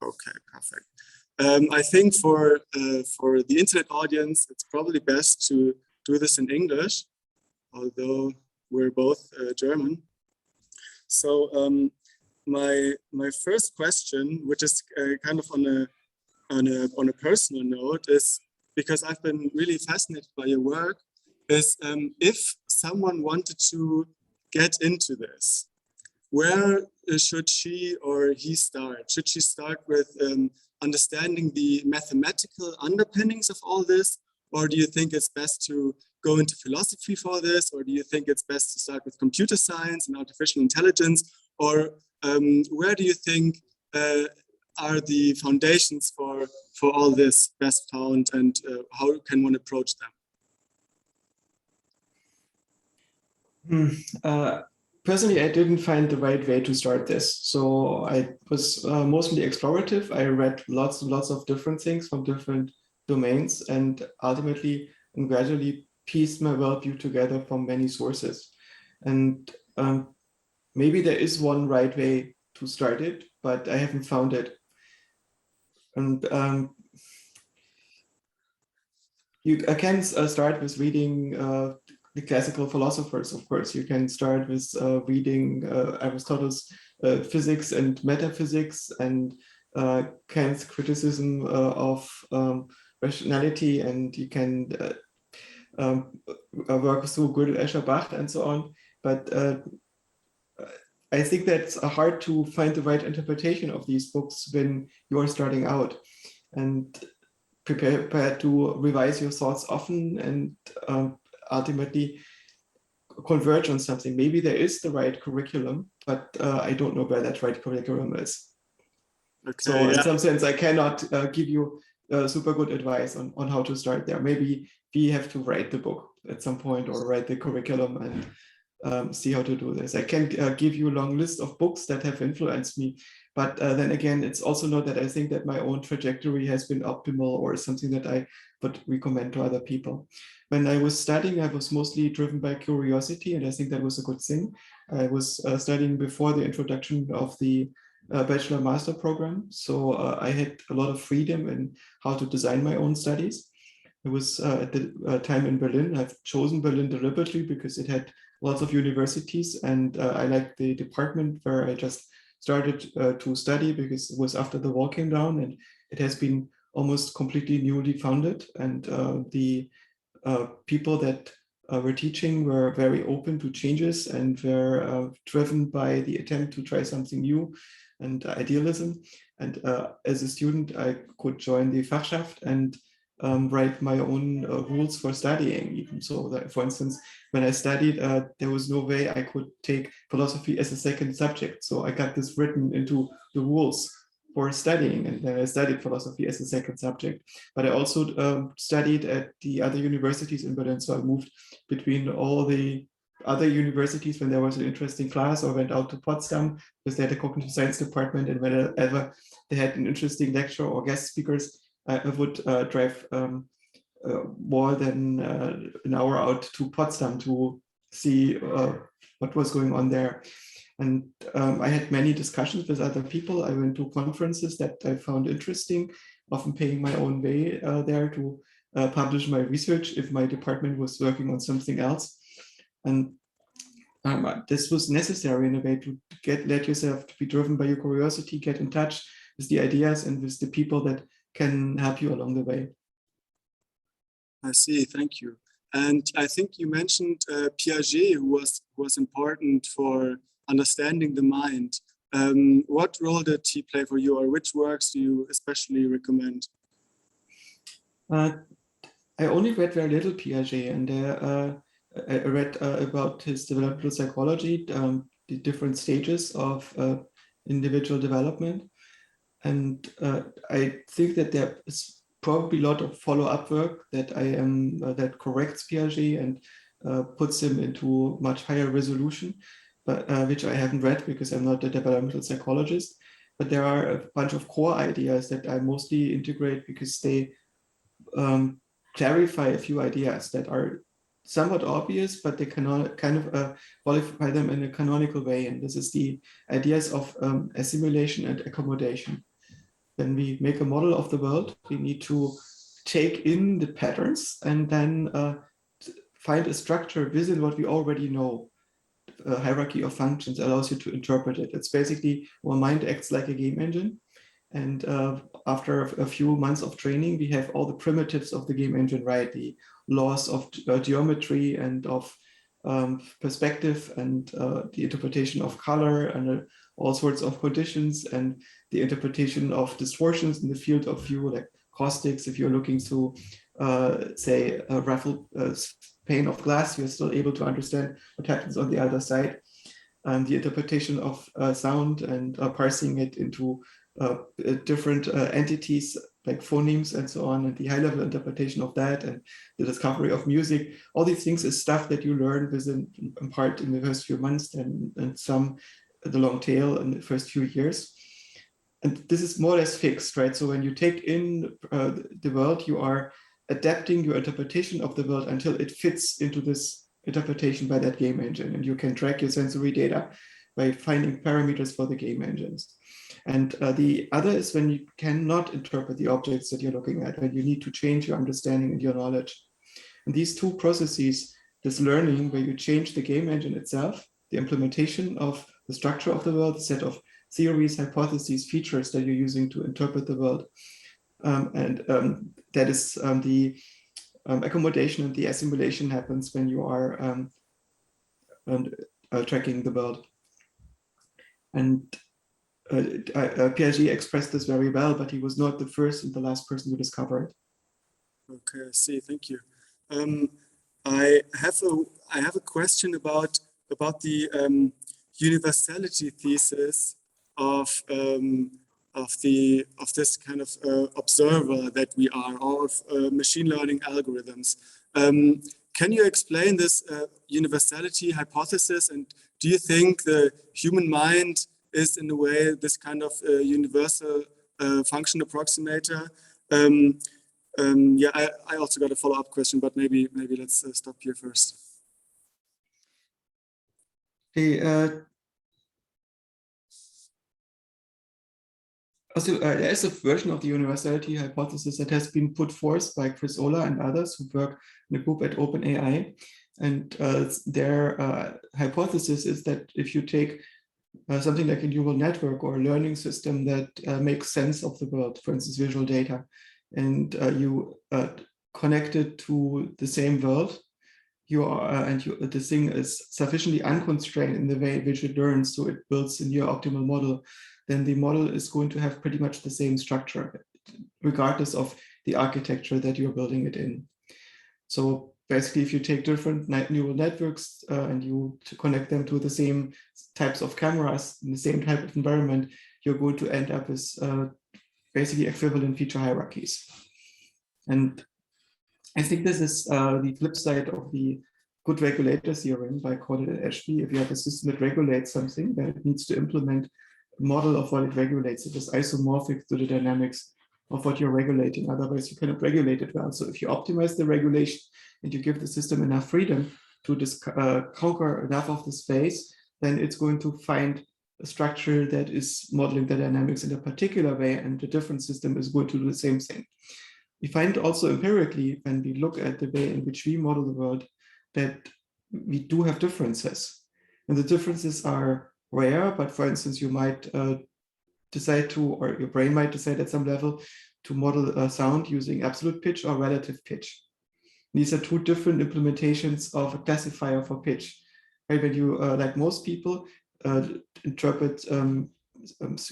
Okay, perfect. I think for the internet audience, it's probably best to do this in English, although we're both German. So my first question, which is kind of on a personal note, is because I've been really fascinated by your work, is if someone wanted to get into this, where should she or he start? Should she start with understanding the mathematical underpinnings of all this? Or do you think it's best to go into philosophy for this? Or do you think it's best to start with computer science and artificial intelligence? Or where do you think are the foundations for all this best found, and how can one approach them? Personally, I didn't find the right way to start this. So I was mostly explorative. I read lots and lots of different things from different domains, and ultimately and gradually pieced my worldview together from many sources. And maybe there is one right way to start it, but I haven't found it. And I can start with reading the classical philosophers, of course. You can start with reading Aristotle's physics and metaphysics, and Kant's criticism of rationality, and you can work through Joscha Bach and so on. But I think that's hard to find the right interpretation of these books when you are starting out, and prepare to revise your thoughts often and ultimately converge on something. Maybe there is the right curriculum, but I don't know where that right curriculum is. Okay, so in some sense, I cannot give you super good advice on how to start there. Maybe we have to write the book at some point, or write the curriculum and see how to do this. I can give you a long list of books that have influenced me, but then again, it's also not that I think that my own trajectory has been optimal or something that I would recommend to other people. When I was studying, I was mostly driven by curiosity, and I think that was a good thing. I was studying before the introduction of the bachelor master program, so I had a lot of freedom in how to design my own studies. It was at the time in Berlin. I've chosen Berlin deliberately because it had lots of universities, and I liked the department where I just started to study, because it was after the wall came down, and it has been almost completely newly founded, and the people that were teaching were very open to changes and were driven by the attempt to try something new and idealism. And as a student, I could join the Fachschaft and write my own rules for studying. Even so, that, for instance, when I studied, there was no way I could take philosophy as a second subject. So I got this written into the rules for studying, and then I studied philosophy as a second subject. But I also studied at the other universities in Berlin. So I moved between all the other universities when there was an interesting class, or went out to Potsdam because they had a cognitive science department, and whenever they had an interesting lecture or guest speakers, I would drive more than an hour out to Potsdam to see what was going on there. And I had many discussions with other people. I went to conferences that I found interesting, often paying my own way there to publish my research if my department was working on something else. And this was necessary in a way to let yourself to be driven by your curiosity, get in touch with the ideas and with the people that can help you along the way. I see, thank you. And I think you mentioned Piaget, who was important for understanding the mind. What role did he play for you, or which works do you especially recommend? I only read very little Piaget, and I read about his developmental psychology, the different stages of individual development. And I think that there is probably a lot of follow-up work that that corrects Piaget and puts him into much higher resolution, but which I haven't read because I'm not a developmental psychologist. But there are a bunch of core ideas that I mostly integrate because they clarify a few ideas that are somewhat obvious, but they cannot kind of qualify them in a canonical way. And this is the ideas of assimilation and accommodation. when we make a model of the world, we need to take in the patterns and then find a structure within what we already know. A hierarchy of functions allows you to interpret it. It's basically, our mind acts like a game engine. And after a few months of training, we have all the primitives of the game engine, right? The laws of geometry and of perspective and the interpretation of color and all sorts of conditions and the interpretation of distortions in the field of view, like caustics. If you're looking to, say, a raffle pane of glass, you're still able to understand what happens on the other side. And the interpretation of sound and parsing it into different entities like phonemes and so on, and the high-level interpretation of that, and the discovery of music. All these things is stuff that you learn within, in part, in the first few months, and some the long tail in the first few years. And this is more or less fixed, right? So when you take in the world, you are adapting your interpretation of the world until it fits into this interpretation by that game engine, and you can track your sensory data by finding parameters for the game engines. And the other is when you cannot interpret the objects that you're looking at, when you need to change your understanding and your knowledge. And these two processes, this learning where you change the game engine itself, the implementation of the structure of the world, the set of theories, hypotheses, features that you're using to interpret the world. That is the accommodation and the assimilation happens when you are tracking the world. And Piaget expressed this very well, but he was not the first and the last person to discover it. Okay, I see. Thank you. I have a question about the universality thesis of this kind of observer that we are, or of machine learning algorithms. Can you explain this universality hypothesis? And do you think the human mind is, in a way, this kind of universal function approximator? Yeah, I also got a follow-up question, but maybe let's stop here first. There is a version of the universality hypothesis that has been put forth by Chris Olah and others who work in a group at OpenAI. And their hypothesis is that if you take something like a neural network or a learning system that makes sense of the world, for instance, visual data, and you connect it to the same world, the thing is sufficiently unconstrained in the way in which it learns, so it builds a near optimal model, then the model is going to have pretty much the same structure, regardless of the architecture that you're building it in. So basically, if you take different neural networks and you connect them to the same types of cameras in the same type of environment, you're going to end up with basically equivalent feature hierarchies. And I think this is the flip side of the good regulator theorem by Cordell and Ashby. If you have a system that regulates something, then it needs to implement a model of what it regulates. It is isomorphic to the dynamics of what you're regulating. Otherwise, you cannot regulate it well. So if you optimize the regulation and you give the system enough freedom to conquer enough of the space, then it's going to find a structure that is modeling the dynamics in a particular way, and the different system is going to do the same thing. We find also empirically, when we look at the way in which we model the world, that we do have differences. And the differences are rare, but for instance, you might decide to, or your brain might decide at some level, to model sound using absolute pitch or relative pitch. These are two different implementations of a classifier for pitch. Right? When you, like most people, interpret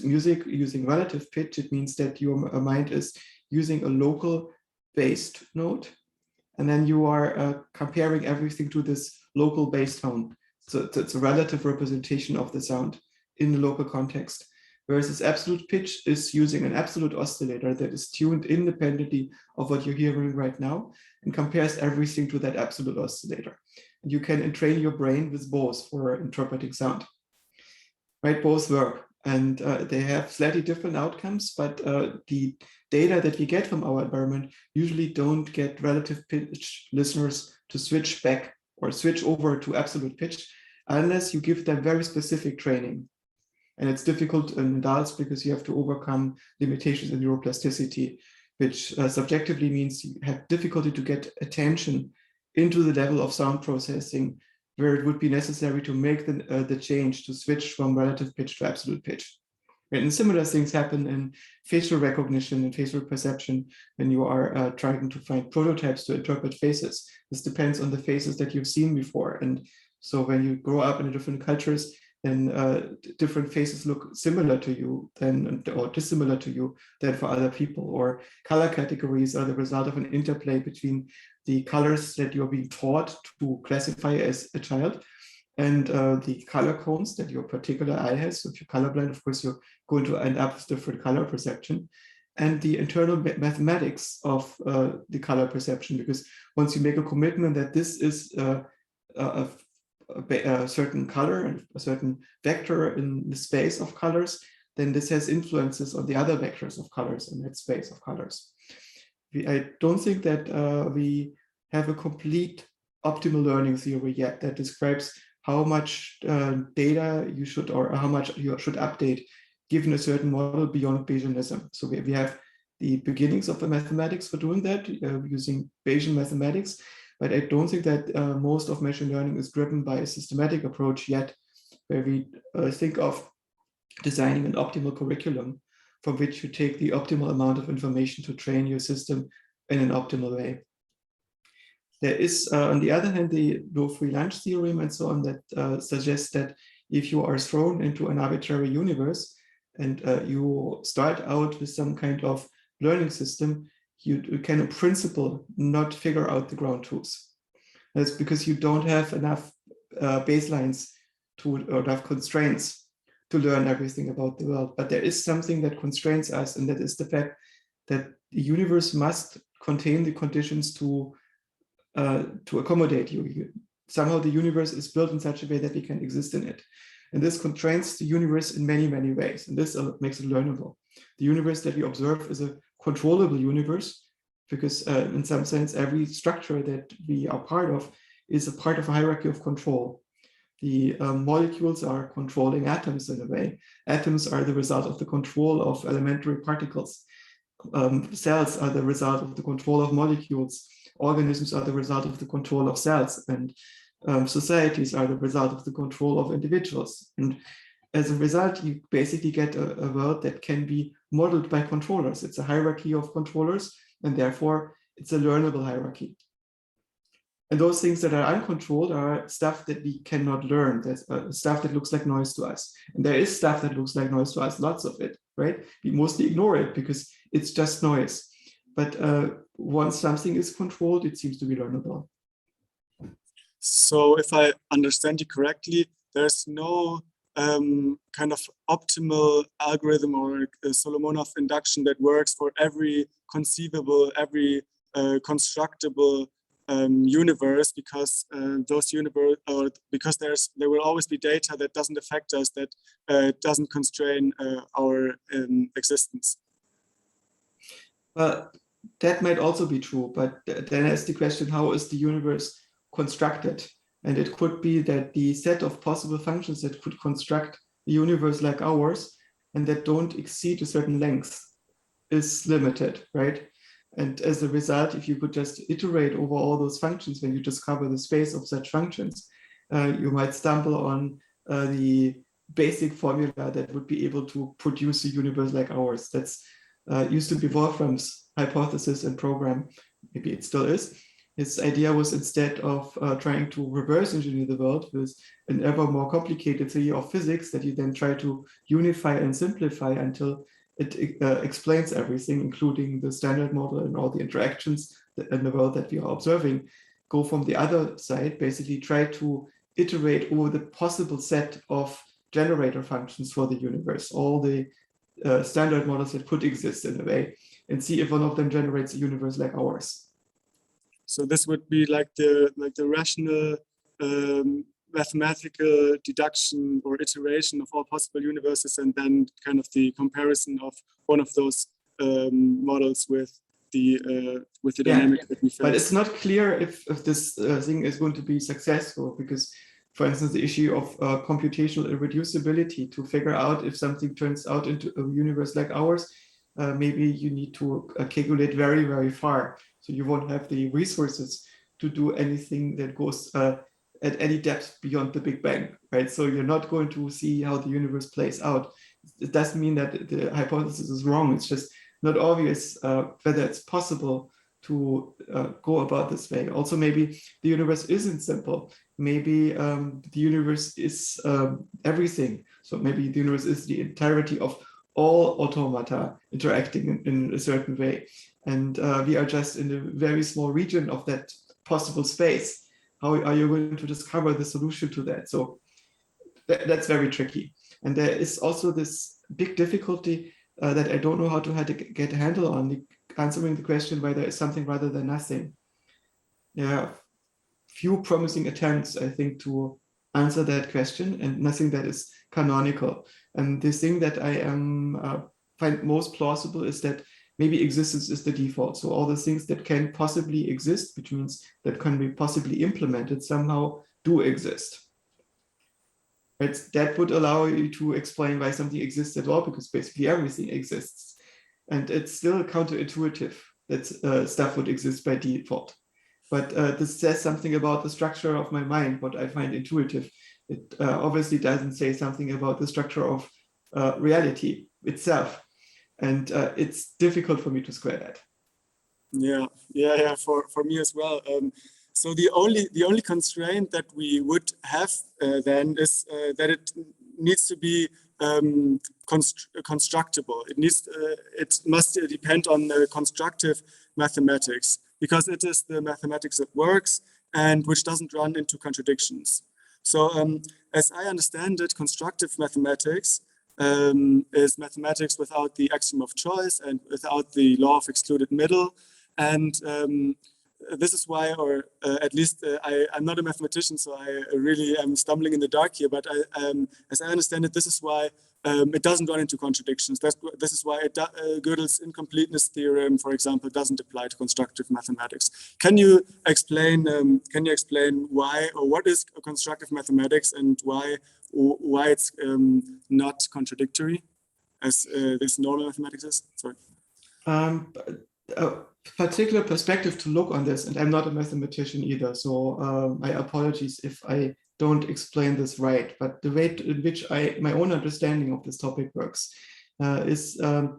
music using relative pitch, it means that your mind is using a local based note, and then you are comparing everything to this local based tone. So it's a relative representation of the sound in the local context. Whereas this absolute pitch is using an absolute oscillator that is tuned independently of what you're hearing right now and compares everything to that absolute oscillator. And you can entrain your brain with both for interpreting sound. Right, both work, and they have slightly different outcomes, but the data that we get from our environment usually don't get relative pitch listeners to switch back or switch over to absolute pitch unless you give them very specific training. And it's difficult in adults because you have to overcome limitations in neuroplasticity, which subjectively means you have difficulty to get attention into the level of sound processing where it would be necessary to make the change to switch from relative pitch to absolute pitch. And similar things happen in facial recognition and facial perception when you are trying to find prototypes to interpret faces. This depends on the faces that you've seen before. And so when you grow up in different cultures, then different faces look similar to you than, or dissimilar to you than for other people. Or color categories are the result of an interplay between the colors that you're being taught to classify as a child and the color cones that your particular eye has. So if you're colorblind, of course, you're going to end up with different color perception, and the internal mathematics of the color perception, because once you make a commitment that this is a certain color and a certain vector in the space of colors, then this has influences on the other vectors of colors in that space of colors. I don't think that we have a complete optimal learning theory yet that describes how much data you should, or how much you should update given a certain model beyond Bayesianism. So we have the beginnings of the mathematics for doing that using Bayesian mathematics, but I don't think that most of machine learning is driven by a systematic approach yet, where we think of designing an optimal curriculum from which you take the optimal amount of information to train your system in an optimal way. There is, on the other hand, the no free lunch theorem and so on that suggests that if you are thrown into an arbitrary universe and you start out with some kind of learning system, you can in principle not figure out the ground truths. That's because you don't have enough baselines or enough constraints to learn everything about the world. But there is something that constrains us, and that is the fact that the universe must contain the conditions to accommodate you. Somehow the universe is built in such a way that we can exist in it. And this constrains the universe in many, many ways. And this makes it learnable. The universe that we observe is a controllable universe because in some sense, every structure that we are part of is a part of a hierarchy of control. The molecules are controlling atoms in a way. Atoms are the result of the control of elementary particles. Cells are the result of the control of molecules. Organisms are the result of the control of cells, and societies are the result of the control of individuals. And as a result, you basically get a world that can be modeled by controllers. It's a hierarchy of controllers, and therefore it's a learnable hierarchy. And those things that are uncontrolled are stuff that we cannot learn. There's stuff that looks like noise to us. And there is stuff that looks like noise to us, lots of it, right? We mostly ignore it because it's just noise. But once something is controlled, it seems to be learnable. So if I understand you correctly, there's no kind of optimal algorithm or Solomonov induction that works for every conceivable, every constructible universe, because there will always be data that doesn't affect us, that doesn't constrain our existence. Well, that might also be true, but then there's the question, how is the universe constructed? And it could be that the set of possible functions that could construct a universe like ours and that don't exceed a certain length is limited, right? And as a result, if you could just iterate over all those functions when you discover the space of such functions, you might stumble on the basic formula that would be able to produce a universe like ours. That's used to be Wolfram's hypothesis and program. Maybe it still is. His idea was, instead of trying to reverse engineer the world with an ever more complicated theory of physics that you then try to unify and simplify until it explains everything, including the standard model and all the interactions in the world that we are observing, go from the other side, basically try to iterate over the possible set of generator functions for the universe, all the standard models that could exist in a way, and see if one of them generates a universe like ours. So this would be like the rational mathematical deduction or iteration of all possible universes, and then kind of the comparison of one of those models with the dynamic that we found. But it's not clear if this thing is going to be successful, because for instance, the issue of computational irreducibility, to figure out if something turns out into a universe like ours, maybe you need to calculate very, very far. So you won't have the resources to do anything that goes at any depth beyond the Big Bang, right? So you're not going to see how the universe plays out. It doesn't mean that the hypothesis is wrong. It's just not obvious whether it's possible to go about this way. Also, maybe the universe isn't simple. Maybe the universe is everything. So maybe the universe is the entirety of all automata interacting in a certain way. And we are just in a very small region of that possible space. How are you going to discover the solution to that? So that's very tricky. And there is also this big difficulty that I don't know how to get a handle on, answering the question whether it's something rather than nothing. There are few promising attempts, I think, to answer that question, and nothing that is canonical. And the thing that I find most plausible is that maybe existence is the default. So all the things that can possibly exist, which means that can be possibly implemented, somehow do exist. Right? That would allow you to explain why something exists at all, because basically everything exists. And it's still counterintuitive that stuff would exist by default. But this says something about the structure of my mind, what I find intuitive. It obviously doesn't say something about the structure of reality itself. And it's difficult for me to square that. Yeah, for me as well. So the only constraint that we would have then is that it needs to be constructible. It must depend on constructive mathematics, because it is the mathematics that works and which doesn't run into contradictions. So as I understand it, constructive mathematics is mathematics without the axiom of choice and without the law of excluded middle. And this is why, or at least I'm not a mathematician, so I really am stumbling in the dark here, but as I understand it, this is why it doesn't run into contradictions. This is why Gödel's incompleteness theorem, for example, doesn't apply to constructive mathematics. Can you explain why, or what is constructive mathematics, and why it's not contradictory as this normal mathematics is? Sorry. A particular perspective to look on this, and I'm not a mathematician either, so my apologies if I don't explain this right, but the way in which my own understanding of this topic works is there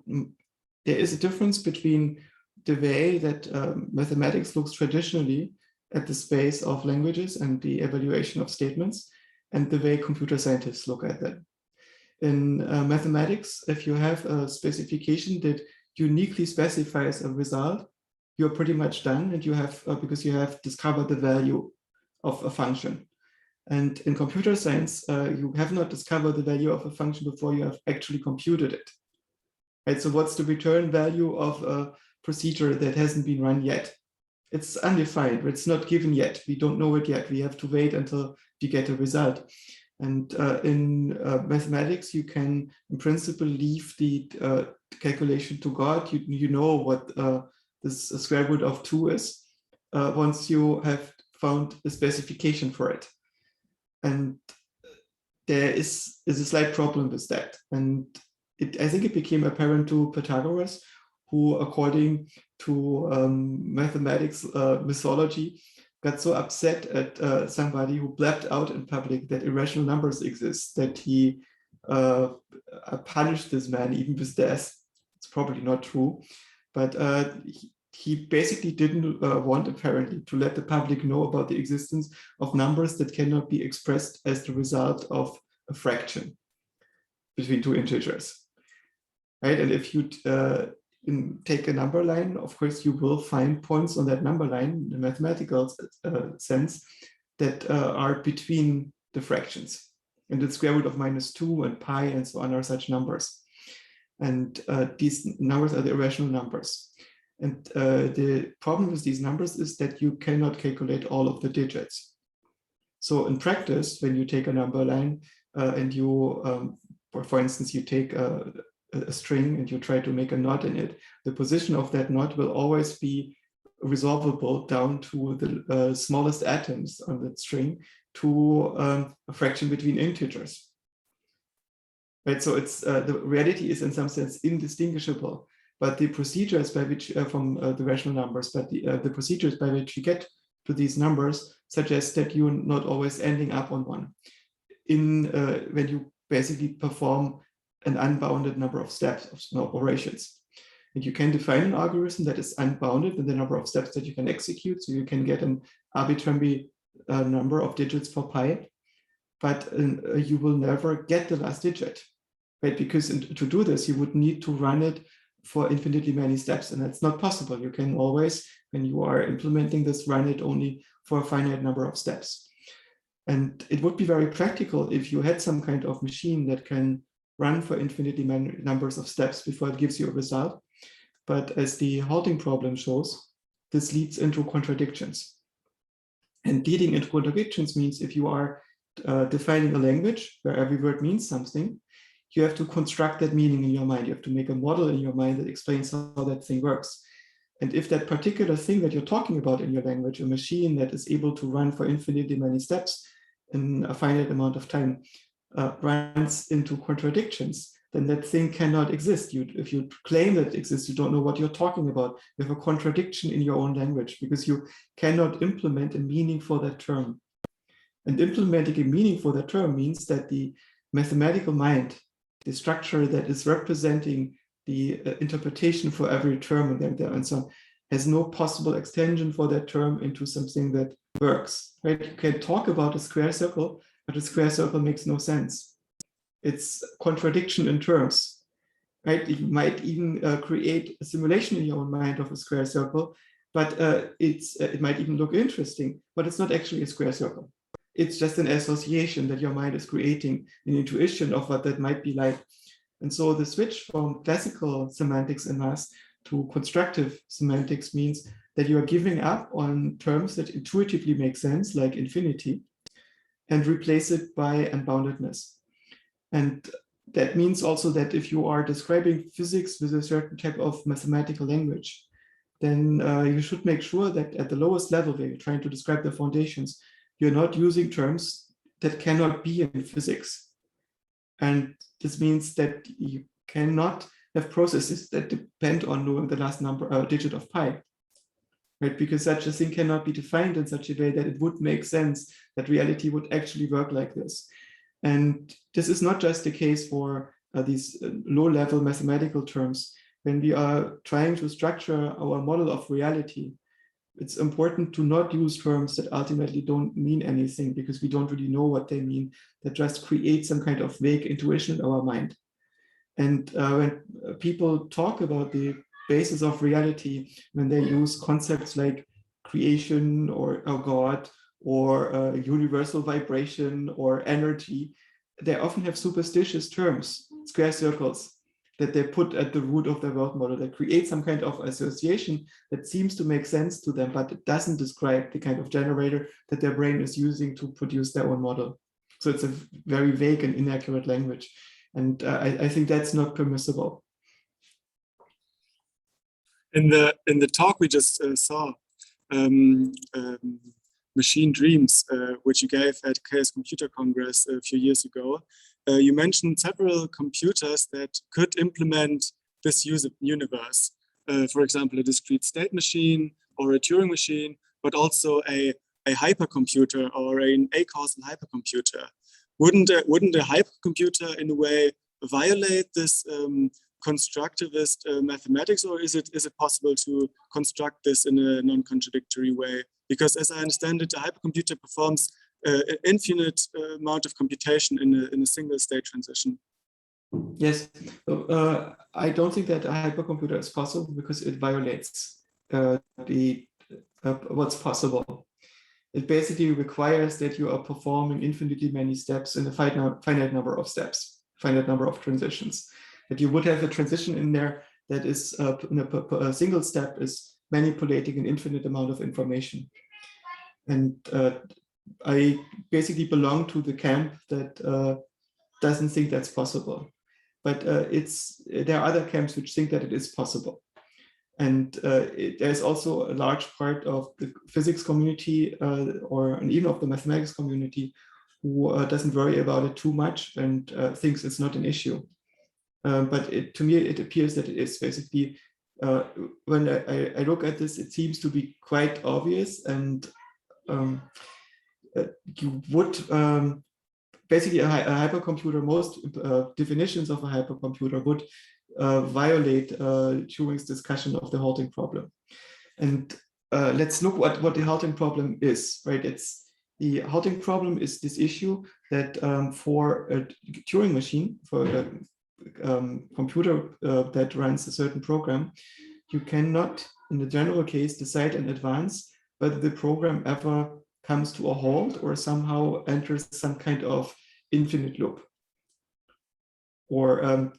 is a difference between the way that mathematics looks traditionally at the space of languages and the evaluation of statements, and the way computer scientists look at them. In mathematics, if you have a specification that uniquely specifies a result, you're pretty much done, and you have because you have discovered the value of a function. And in computer science, you have not discovered the value of a function before you have actually computed it. Right? So what's the return value of a procedure that hasn't been run yet? It's undefined. It's not given yet. We don't know it yet. We have to wait until we get a result. And in mathematics, you can, in principle, leave the calculation to God. You know what this square root of 2 is once you have found a specification for it. And there is a slight problem with that. And I think it became apparent to Pythagoras, who, according to mathematics mythology, got so upset at somebody who blabbed out in public that irrational numbers exist that he punished this man even with death. It's probably not true, but he basically didn't want, apparently, to let the public know about the existence of numbers that cannot be expressed as the result of a fraction between two integers, right? And if you take a number line, of course, you will find points on that number line in a mathematical sense that are between the fractions. And the square root of -2 and pi and so on are such numbers. And these numbers are the irrational numbers. And the problem with these numbers is that you cannot calculate all of the digits. So in practice, when you take a number line and you, for instance, you take a string and you try to make a knot in it, the position of that knot will always be resolvable down to the smallest atoms on that string to a fraction between integers. Right, so it's the reality is in some sense indistinguishable, but the procedures by which from the rational numbers, but the procedures by which you get to these numbers suggest that you're not always ending up on one. When you basically perform an unbounded number of steps of operations. And you can define an algorithm that is unbounded in the number of steps that you can execute. So you can get an arbitrary number of digits for pi, but you will never get the last digit, right? Because to do this, you would need to run it for infinitely many steps, and that's not possible. You can always, when you are implementing this, run it only for a finite number of steps. And it would be very practical if you had some kind of machine that can run for infinitely many numbers of steps before it gives you a result. But as the halting problem shows, this leads into contradictions. And leading into contradictions means if you are defining a language where every word means something, you have to construct that meaning in your mind. You have to make a model in your mind that explains how that thing works. And if that particular thing that you're talking about in your language, a machine that is able to run for infinitely many steps in a finite amount of time, runs into contradictions, then that thing cannot exist. If you claim that it exists, you don't know what you're talking about. You have a contradiction in your own language because you cannot implement a meaning for that term. And implementing a meaning for that term means that the mathematical mind, the structure that is representing the interpretation for every term and so on, has no possible extension for that term into something that works. Right? You can talk about a square circle, but a square circle makes no sense. It's contradiction in terms, right? You might even create a simulation in your own mind of a square circle, but it might even look interesting, but it's not actually a square circle. It's just an association that your mind is creating, an intuition of what that might be like. And so the switch from classical semantics in math to constructive semantics means that you are giving up on terms that intuitively make sense, like infinity, and replace it by unboundedness. And that means also that if you are describing physics with a certain type of mathematical language, then you should make sure that at the lowest level where you're trying to describe the foundations, you're not using terms that cannot be in physics. And this means that you cannot have processes that depend on knowing the last digit of pi, right? Because such a thing cannot be defined in such a way that it would make sense that reality would actually work like this. And this is not just the case for these low-level mathematical terms. When we are trying to structure our model of reality, it's important to not use terms that ultimately don't mean anything because we don't really know what they mean, that just create some kind of vague intuition in our mind. And when people talk about the basis of reality, when they use concepts like creation or God or universal vibration or energy, they often have superstitious terms, square circles, that they put at the root of their world model. They create some kind of association that seems to make sense to them, but it doesn't describe the kind of generator that their brain is using to produce their own model. So it's a very vague and inaccurate language. And I think that's not permissible. In the talk we just saw, Machine Dreams, which you gave at Chaos Computer Congress a few years ago, you mentioned several computers that could implement this universe. For example, a discrete state machine or a Turing machine, but also a hypercomputer or an acausal hypercomputer. Wouldn't a hypercomputer in a way violate this constructivist mathematics, or is it possible to construct this in a non-contradictory way? Because as I understand it, a hypercomputer performs an infinite amount of computation in a single state transition. Yes, I don't think that a hypercomputer is possible because it violates what's possible. It basically requires that you are performing infinitely many steps in a finite number of steps, finite number of transitions. That you would have a transition in there that is a single step is manipulating an infinite amount of information. And I basically belong to the camp that doesn't think that's possible. But there are other camps which think that it is possible. And there's also a large part of the physics community and even of the mathematics community who doesn't worry about it too much and thinks it's not an issue. But to me, it appears that it is. Basically, when I look at this, it seems to be quite obvious, and you would basically a hypercomputer, most definitions of a hypercomputer would violate Turing's discussion of the halting problem. And let's look what the halting problem is, right? The halting problem is this issue that for a Turing machine, for a computer that runs a certain program, you cannot, in the general case, decide in advance whether the program ever comes to a halt or somehow enters some kind of infinite loop, or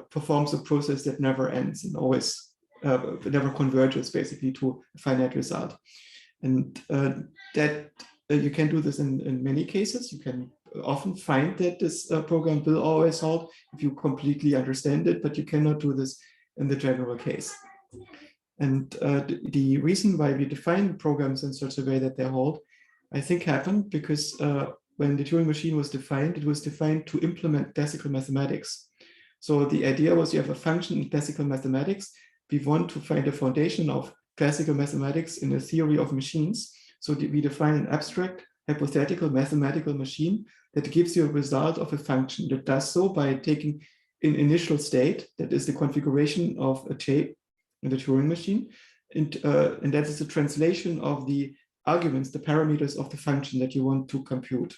performs a process that never ends and always never converges basically to a finite result. And that you can do this in many cases. You can often find that this program will always halt if you completely understand it, but you cannot do this in the general case. And the reason why we define programs in such a way that they halt, I think, happened because when the Turing machine was defined, it was defined to implement classical mathematics. So the idea was you have a function in classical mathematics. We want to find a foundation of classical mathematics in a theory of machines. So we define an abstract, hypothetical mathematical machine that gives you a result of a function that does so by taking an initial state, that is the configuration of a tape in the Turing machine, and that is a translation of the arguments, the parameters of the function that you want to compute.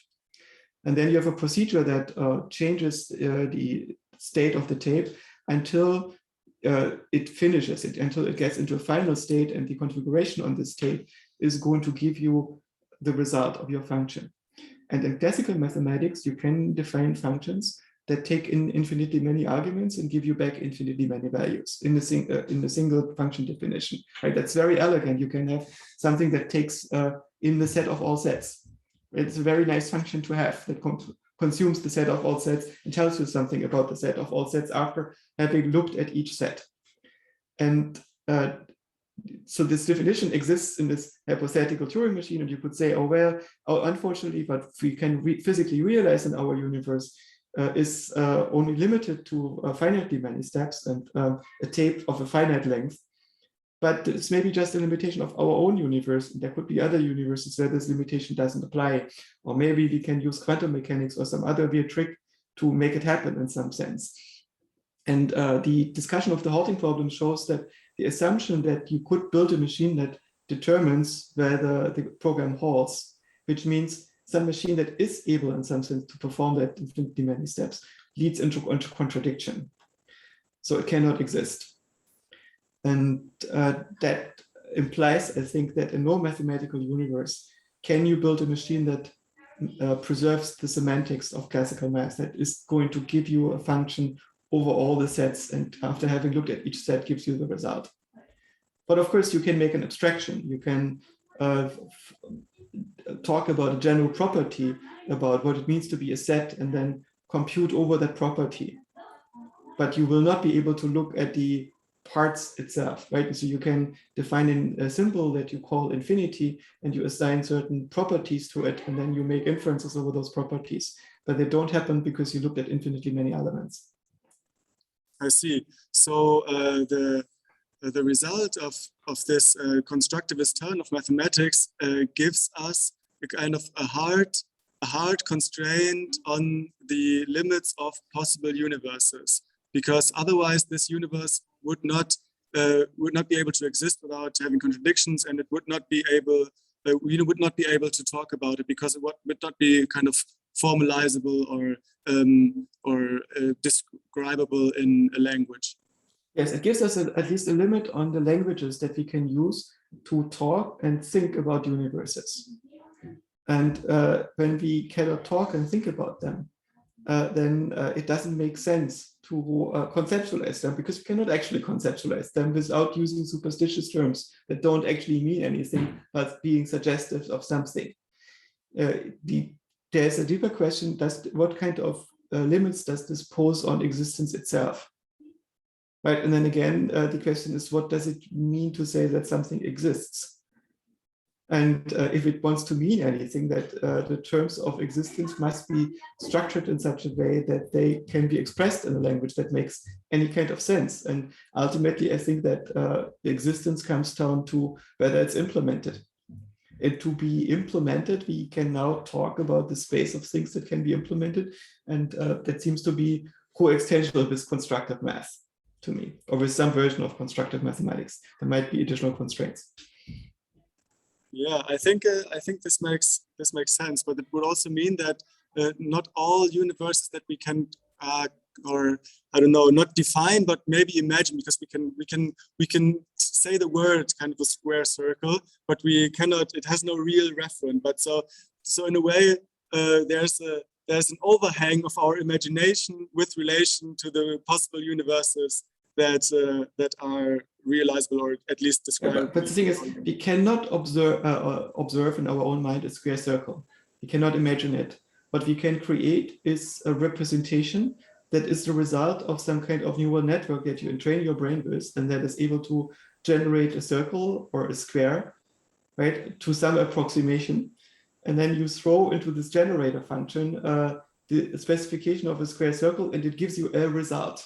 And then you have a procedure that changes the state of the tape until it finishes it, until it gets into a final state, and the configuration on this tape is going to give you the result of your function. And in classical mathematics, you can define functions that take in infinitely many arguments and give you back infinitely many values in the single function definition. Right? That's very elegant. You can have something that takes in the set of all sets. It's a very nice function to have that consumes the set of all sets and tells you something about the set of all sets after having looked at each set. And so this definition exists in this hypothetical Turing machine, and you could say, oh, well, unfortunately, but we can physically realize in our universe is only limited to finitely many steps and a tape of a finite length. But it's maybe just a limitation of our own universe. There could be other universes where this limitation doesn't apply. Or maybe we can use quantum mechanics or some other weird trick to make it happen in some sense. And the discussion of the halting problem shows that the assumption that you could build a machine that determines whether the program halts, which means some machine that is able in some sense to perform that infinitely many steps, leads into contradiction. So it cannot exist. And that implies, I think, that in no mathematical universe can you build a machine that preserves the semantics of classical math, that is going to give you a function over all the sets, and after having looked at each set gives you the result. But of course, you can make an abstraction. You can talk about a general property, about what it means to be a set, and then compute over that property. But you will not be able to look at the parts itself, right? So you can define a symbol that you call infinity, and you assign certain properties to it, and then you make inferences over those properties. But they don't happen because you looked at infinitely many elements. I see. So the result of this constructivist turn of mathematics gives us a kind of a hard constraint on the limits of possible universes, because otherwise this universe would not be able to exist without having contradictions, and it would not be able we would not be able to talk about it because it would not be kind of formalizable or describable in a language. Yes, it gives us at least a limit on the languages that we can use to talk and think about universes. And when we cannot talk and think about them, then it doesn't make sense to conceptualize them, because we cannot actually conceptualize them without using superstitious terms that don't actually mean anything but being suggestive of something. There's a deeper question: what kind of limits does this pose on existence itself? right? And then again, the question is, what does it mean to say that something exists? And if it wants to mean anything, that the terms of existence must be structured in such a way that they can be expressed in a language that makes any kind of sense. And ultimately, I think that existence comes down to whether it's implemented. And to be implemented, we can now talk about the space of things that can be implemented. And that seems to be coextensible with constructive math to me, or with some version of constructive mathematics. There might be additional constraints. Yeah, I think this makes sense, but it would also mean that not all universes that we can or I don't know, not define, but maybe imagine, because we can say the word kind of a square circle, but we cannot. It has no real reference. But so in a way, there's an overhang of our imagination with relation to the possible universes that are realizable, or at least describable. Yeah, but the thing is, we cannot observe in our own mind a square circle. We cannot imagine it. What we can create is a representation that is the result of some kind of neural network that you entrain your brain with, and that is able to generate a circle or a square, right, to some approximation. And then you throw into this generator function the specification of a square circle, and it gives you a result.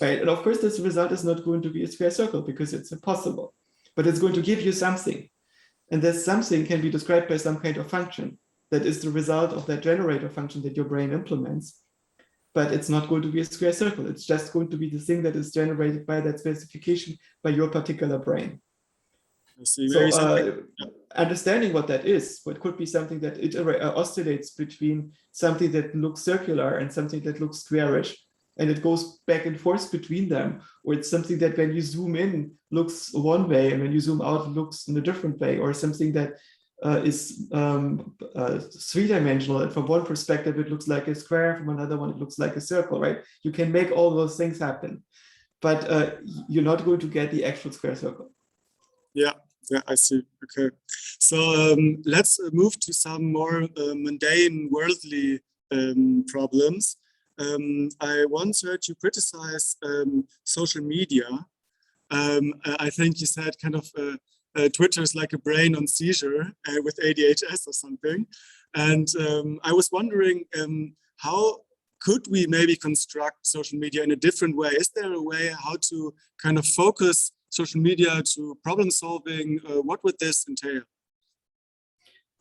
Right? And of course, this result is not going to be a square circle because it's impossible, but it's going to give you something. And this something can be described by some kind of function that is the result of that generator function that your brain implements. But it's not going to be a square circle. It's just going to be the thing that is generated by that specification by your particular brain. So understanding what that is, what could be something that oscillates between something that looks circular and something that looks squarish, and it goes back and forth between them, or it's something that when you zoom in looks one way and when you zoom out looks in a different way, or something that is three-dimensional, and from one perspective it looks like a square, from another one it looks like a circle, right? You can make all those things happen, but you're not going to get the actual square circle. Yeah, I see. Okay, so let's move to some more mundane, worldly problems. I once heard you criticize social media. I think you said kind of Twitter is like a brain on seizure with ADHS or something. And I was wondering, how could we maybe construct social media in a different way? Is there a way how to kind of focus social media to problem solving? What would this entail?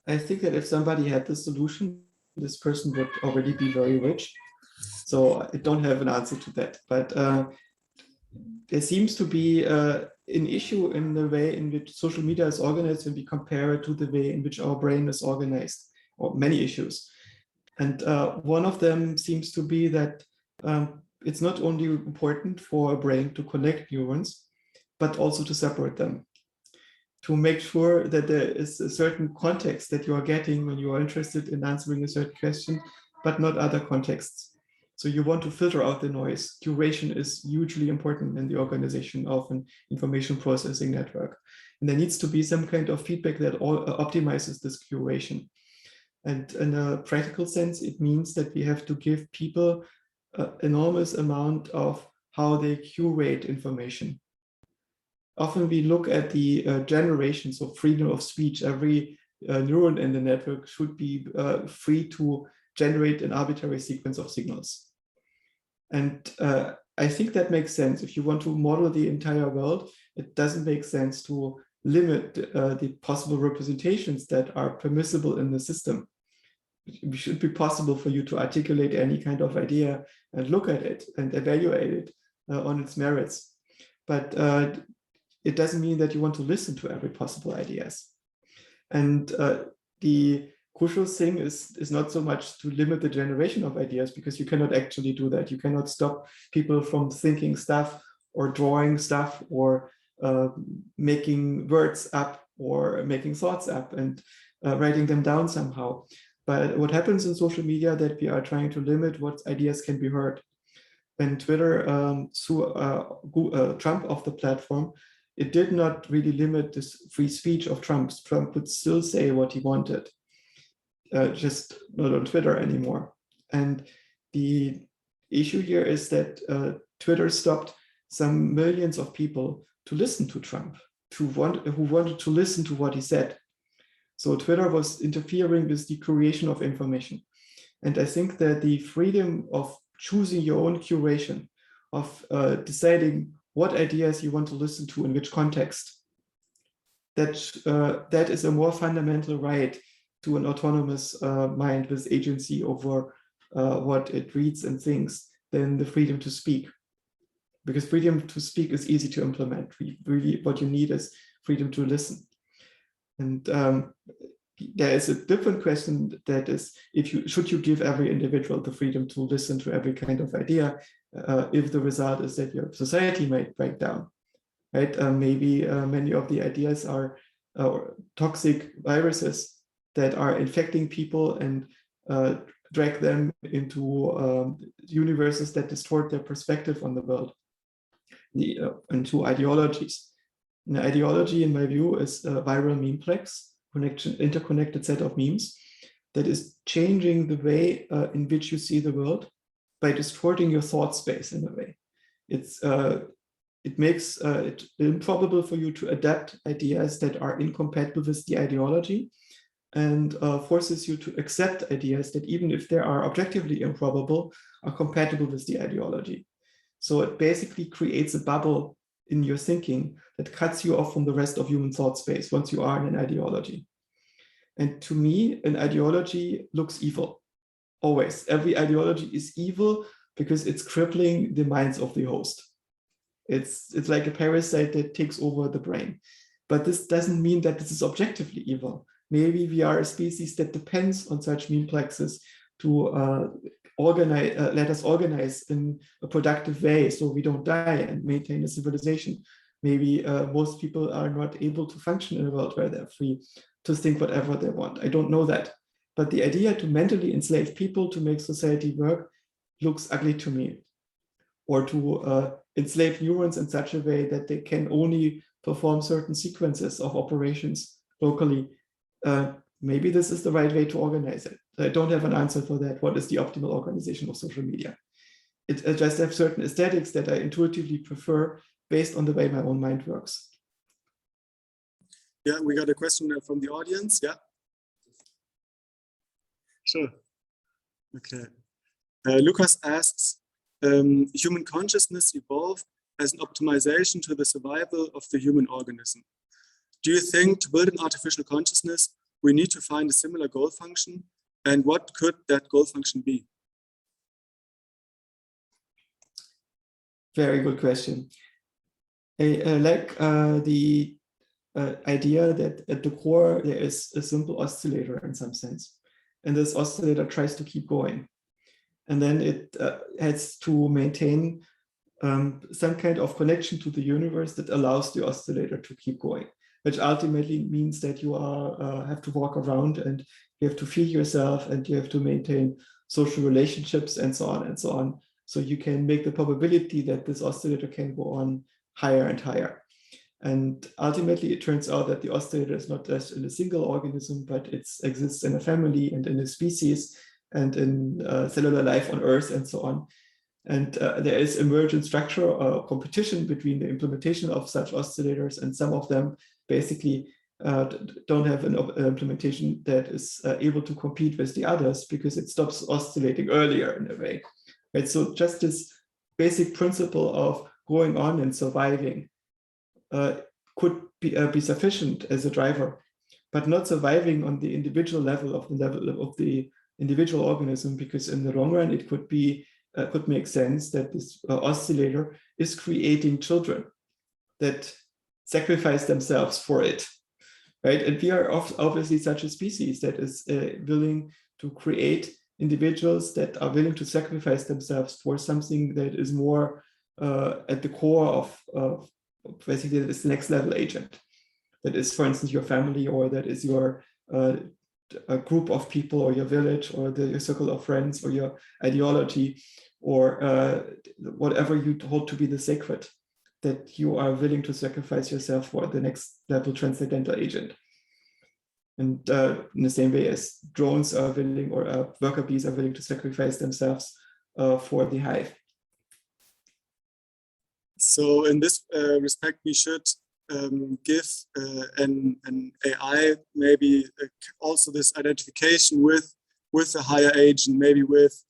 I think that if somebody had the solution, this person would already be very rich. So I don't have an answer to that, but there seems to be an issue in the way in which social media is organized when we compare it to the way in which our brain is organized, or many issues. And one of them seems to be that it's not only important for a brain to connect neurons, but also to separate them, to make sure that there is a certain context that you are getting when you are interested in answering a certain question, but not other contexts. So you want to filter out the noise. Curation is hugely important in the organization of an information processing network. And there needs to be some kind of feedback that optimizes this curation. And in a practical sense, it means that we have to give people an enormous amount of how they curate information. Often we look at the generations of freedom of speech. Every neuron in the network should be free to generate an arbitrary sequence of signals. And I think that makes sense. If you want to model the entire world, it doesn't make sense to limit the possible representations that are permissible in the system. It should be possible for you to articulate any kind of idea and look at it and evaluate it on its merits. But it doesn't mean that you want to listen to every possible ideas. And the crucial thing is not so much to limit the generation of ideas, because you cannot actually do that. You cannot stop people from thinking stuff or drawing stuff or making words up or making thoughts up and writing them down somehow. But what happens in social media that we are trying to limit what ideas can be heard. When Twitter threw Trump off the platform, it did not really limit this free speech of Trump. Trump could still say what he wanted, just not on Twitter anymore. And the issue here is that Twitter stopped some millions of people to listen to Trump, who wanted to listen to what he said. So Twitter was interfering with the curation of information. And I think that the freedom of choosing your own curation, of deciding what ideas you want to listen to in which context, that is a more fundamental right to an autonomous mind with agency over what it reads and thinks than the freedom to speak. Because freedom to speak is easy to implement. Really, what you need is freedom to listen. And there is a different question, that is, should you give every individual the freedom to listen to every kind of idea if the result is that your society might break down, right? Maybe many of the ideas are toxic viruses that are infecting people and drag them into universes that distort their perspective on the world, into ideologies. An ideology, in my view, is a viral memeplex, interconnected set of memes that is changing the way in which you see the world by distorting your thought space in a way. It makes it improbable for you to adapt ideas that are incompatible with the ideology, and forces you to accept ideas that, even if they are objectively improbable, are compatible with the ideology. So it basically creates a bubble in your thinking that cuts you off from the rest of human thought space once you are in an ideology. And to me, an ideology looks evil. Always. Every ideology is evil because it's crippling the minds of the host. It's like a parasite that takes over the brain. But this doesn't mean that this is objectively evil. Maybe we are a species that depends on such memplexes to let us organize in a productive way so we don't die and maintain a civilization. Maybe most people are not able to function in a world where they're free to think whatever they want. I don't know that. But the idea to mentally enslave people to make society work looks ugly to me. Or to enslave neurons in such a way that they can only perform certain sequences of operations locally. Maybe this is the right way to organize it. I don't have an answer for that. What is the optimal organization of social media? It just have certain aesthetics that I intuitively prefer based on the way my own mind works. Yeah, we got a question from the audience. Yeah. Sure. Okay. Lucas asks, human consciousness evolved as an optimization to the survival of the human organism. Do you think to build an artificial consciousness, we need to find a similar goal function? And what could that goal function be? Very good question. I like the idea that at the core, there is a simple oscillator in some sense. And this oscillator tries to keep going. And then it has to maintain some kind of connection to the universe that allows the oscillator to keep going, which ultimately means that you have to walk around and you have to feed yourself and you have to maintain social relationships and so on and so on. So you can make the probability that this oscillator can go on higher and higher. And ultimately, it turns out that the oscillator is not just in a single organism, but it exists in a family and in a species and in cellular life on Earth and so on. And there is emergent structure or competition between the implementation of such oscillators, and some of them basically don't have an implementation that is able to compete with the others because it stops oscillating earlier in a way. Right? So just this basic principle of going on and surviving could be sufficient as a driver, but not surviving on the individual level of the individual organism, because in the long run it could make sense that this oscillator is creating children that sacrifice themselves for it, right? And we are obviously such a species that is willing to create individuals that are willing to sacrifice themselves for something that is more at the core of basically this next level agent. That is, for instance, your family, or that is your a group of people, or your village, or your circle of friends, or your ideology, or whatever you hold to be the sacred, that you are willing to sacrifice yourself for the next level transcendental agent. And in the same way as drones are willing, or worker bees are willing to sacrifice themselves for the hive. So in this respect, we should give an AI maybe also this identification with a higher agent, maybe with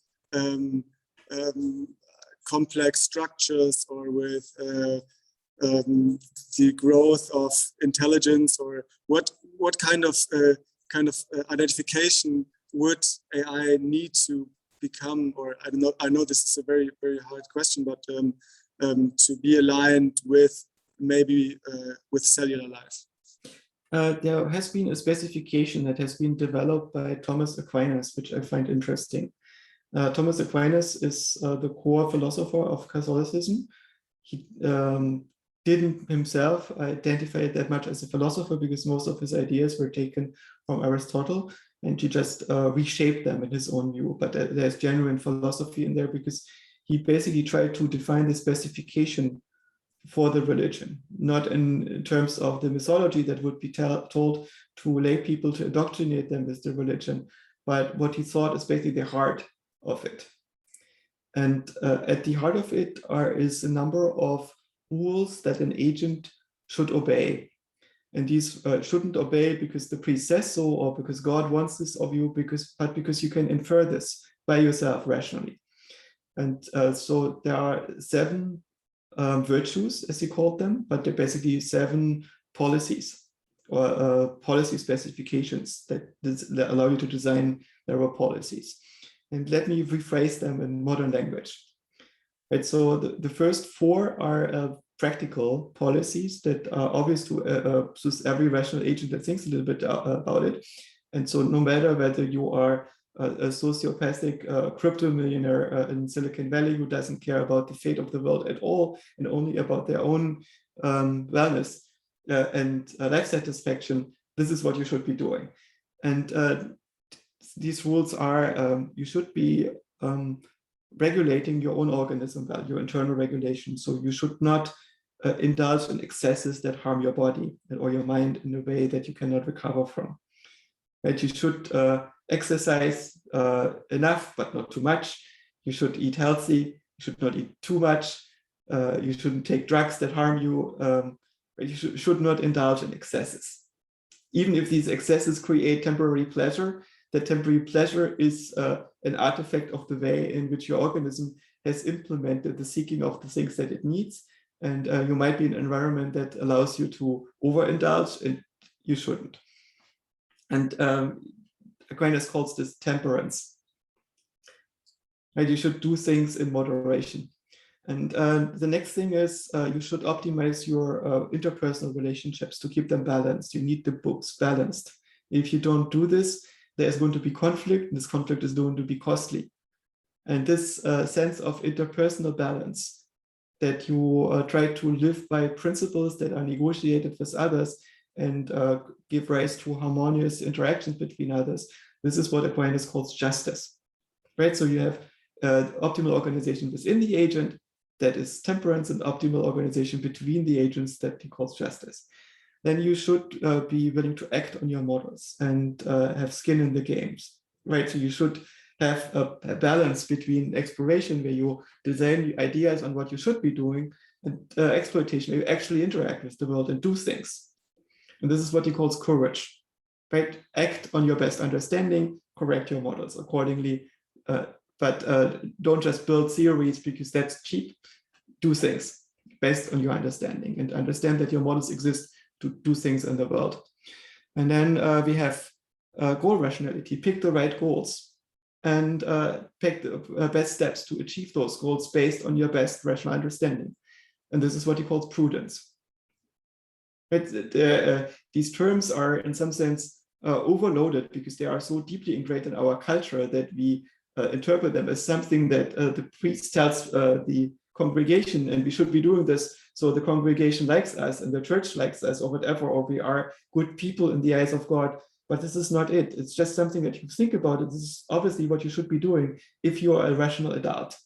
complex structures, or with the growth of intelligence, or what kind of identification would AI need to become? Or I don't know. I know this is a very hard question, but to be aligned with maybe with cellular life. There has been a specification that has been developed by Thomas Aquinas, which I find interesting. Thomas Aquinas is the core philosopher of Catholicism. He didn't himself identify that much as a philosopher, because most of his ideas were taken from Aristotle, and he just reshaped them in his own view. But there's genuine philosophy in there, because he basically tried to define the specification for the religion, not in terms of the mythology that would be told to lay people to indoctrinate them with the religion, but what he thought is basically the heart of it. And at the heart of it is a number of rules that an agent should obey. And these shouldn't obey because the priest says so, or because God wants this of you, but because you can infer this by yourself rationally. And so there are 7 virtues, as he called them, but they're basically 7 policies or policy specifications that allow you to design their policies. And let me rephrase them in modern language. Right, so the first 4 are practical policies that are obvious to every rational agent that thinks a little bit about it. And so no matter whether you are a sociopathic crypto millionaire in Silicon Valley who doesn't care about the fate of the world at all and only about their own wellness and life satisfaction, this is what you should be doing. And these rules are, you should be regulating your own organism well, your internal regulation. So you should not indulge in excesses that harm your body or your mind in a way that you cannot recover from. Right? You should exercise enough, but not too much. You should eat healthy. You should not eat too much. You shouldn't take drugs that harm you. You should not indulge in excesses. Even if these excesses create temporary pleasure, that temporary pleasure is an artifact of the way in which your organism has implemented the seeking of the things that it needs. And you might be in an environment that allows you to overindulge, and you shouldn't. And Aquinas calls this temperance. Right? You should do things in moderation. And the next thing is you should optimize your interpersonal relationships to keep them balanced. You need the books balanced. If you don't do this, there's going to be conflict, and this conflict is going to be costly. And this sense of interpersonal balance, that you try to live by principles that are negotiated with others and give rise to harmonious interactions between others, this is what Aquinas calls justice. Right? So you have optimal organization within the agent, that is temperance, and optimal organization between the agents that he calls justice. Then you should be willing to act on your models and have skin in the games, right? So you should have a balance between exploration, where you design ideas on what you should be doing, and exploitation, where you actually interact with the world and do things. And this is what he calls courage, right? Act on your best understanding, correct your models accordingly, but don't just build theories because that's cheap. Do things based on your understanding, and understand that your models exist to do things in the world. And then we have goal rationality. Pick the right goals and pick the best steps to achieve those goals based on your best rational understanding. And this is what he calls prudence. But these terms are in some sense overloaded because they are so deeply ingrained in our culture that we interpret them as something that the priest tells the congregation, and we should be doing this so the congregation likes us and the church likes us, or whatever, or we are good people in the eyes of God. But this is not it. It's just something that you think about it. This is obviously what you should be doing if you are a rational adult.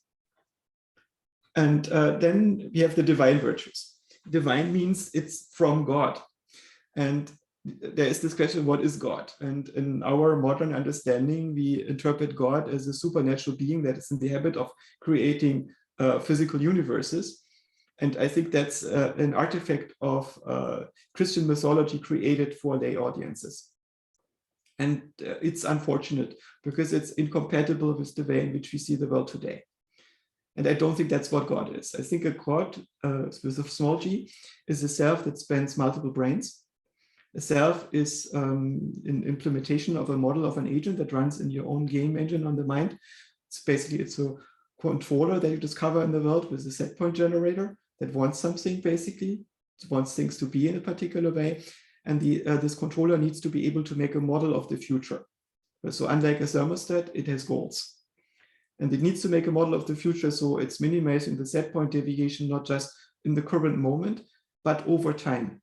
And then we have the divine virtues. Divine means it's from God. And there is this question, what is God? And in our modern understanding, we interpret God as a supernatural being that is in the habit of creating physical universes. And I think that's an artifact of Christian mythology created for lay audiences. And it's unfortunate because it's incompatible with the way in which we see the world today. And I don't think that's what God is. I think a God with a small g is a self that spans multiple brains. A self is an implementation of a model of an agent that runs in your own game engine on the mind. It's a controller that you discover in the world with a set point generator that wants something, basically. It wants things to be in a particular way. And this controller needs to be able to make a model of the future. So unlike a thermostat, it has goals. And it needs to make a model of the future, so it's minimizing the set point deviation, not just in the current moment, but over time.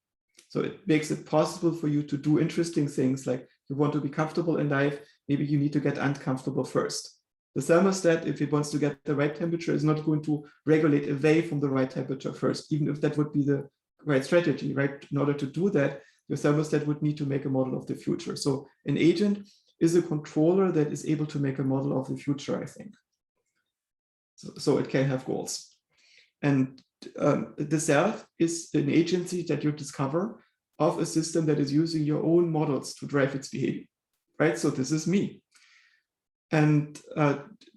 So it makes it possible for you to do interesting things, like you want to be comfortable in life, maybe you need to get uncomfortable first. The thermostat, if it wants to get the right temperature, is not going to regulate away from the right temperature first, even if that would be the right strategy, right? In order to do that, your thermostat would need to make a model of the future. So an agent is a controller that is able to make a model of the future, I think. So it can have goals. And the self is an agency that you discover of a system that is using your own models to drive its behavior, right? So this is me. And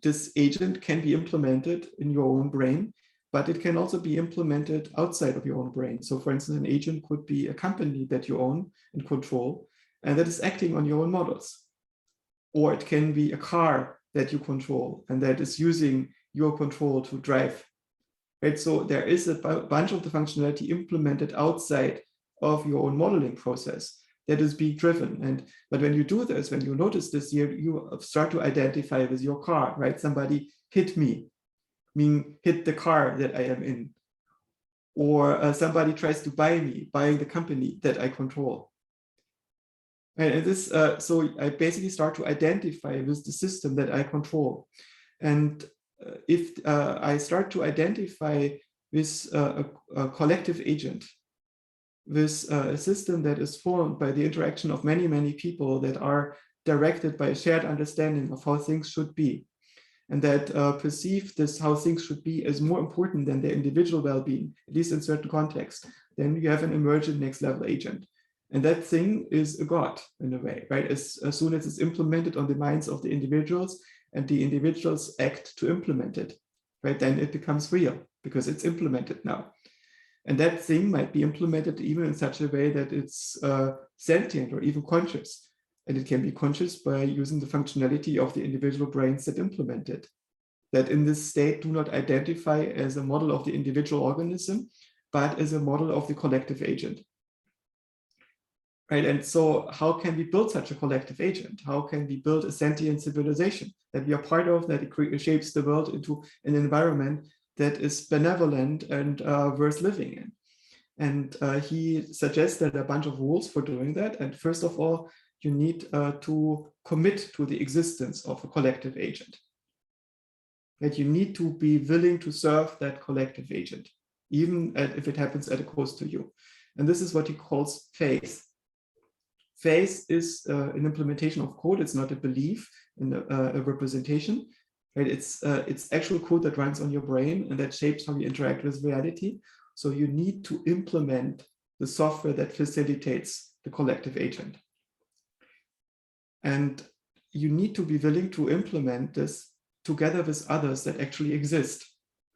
this agent can be implemented in your own brain, but it can also be implemented outside of your own brain. So for instance, an agent could be a company that you own and control, and that is acting on your own models. Or it can be a car that you control and that is using your control to drive, right? So there is a bunch of the functionality implemented outside of your own modeling process that is being driven. But when you do this, when you notice this, you start to identify with your car, right? Somebody hit me, meaning hit the car that I am in. Or somebody tries to buy me, buying the company that I control. And this, so I basically start to identify with the system that I control. And if I start to identify with a collective agent, with a system that is formed by the interaction of many, many people that are directed by a shared understanding of how things should be, and that perceive this how things should be as more important than their individual well-being, at least in certain contexts, then you have an emergent next level agent. And that thing is a God in a way, right? As soon as it's implemented on the minds of the individuals and the individuals act to implement it, right? Then it becomes real because it's implemented now. And that thing might be implemented even in such a way that it's sentient or even conscious. And it can be conscious by using the functionality of the individual brains that implement it, that in this state do not identify as a model of the individual organism, but as a model of the collective agent. Right, and so how can we build such a collective agent? How can we build a sentient civilization that we are part of, that it shapes the world into an environment that is benevolent and worth living in? And he suggested a bunch of rules for doing that. And first of all, you need to commit to the existence of a collective agent. That you need to be willing to serve that collective agent, even if it happens at a cost to you. And this is what he calls faith. Faith is an implementation of code. It's not a belief in a representation, right? It's actual code that runs on your brain and that shapes how you interact with reality. So you need to implement the software that facilitates the collective agent. And you need to be willing to implement this together with others that actually exist.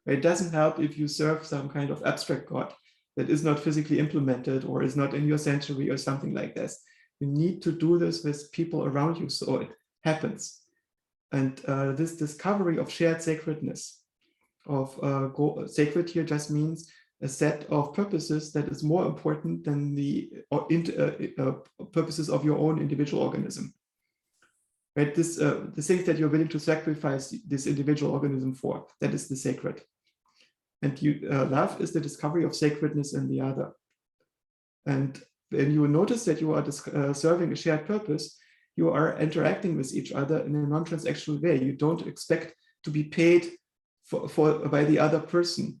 It doesn't help if you serve some kind of abstract God that is not physically implemented or is not in your sanctuary or something like this. You need to do this with people around you so it happens. And this discovery of shared sacredness, of sacred here just means a set of purposes that is more important than the purposes of your own individual organism. Right? This, the things that you're willing to sacrifice this individual organism for, that is the sacred. And love is the discovery of sacredness in the other. And when you notice that you are serving a shared purpose, you are interacting with each other in a non-transactional way. You don't expect to be paid by the other person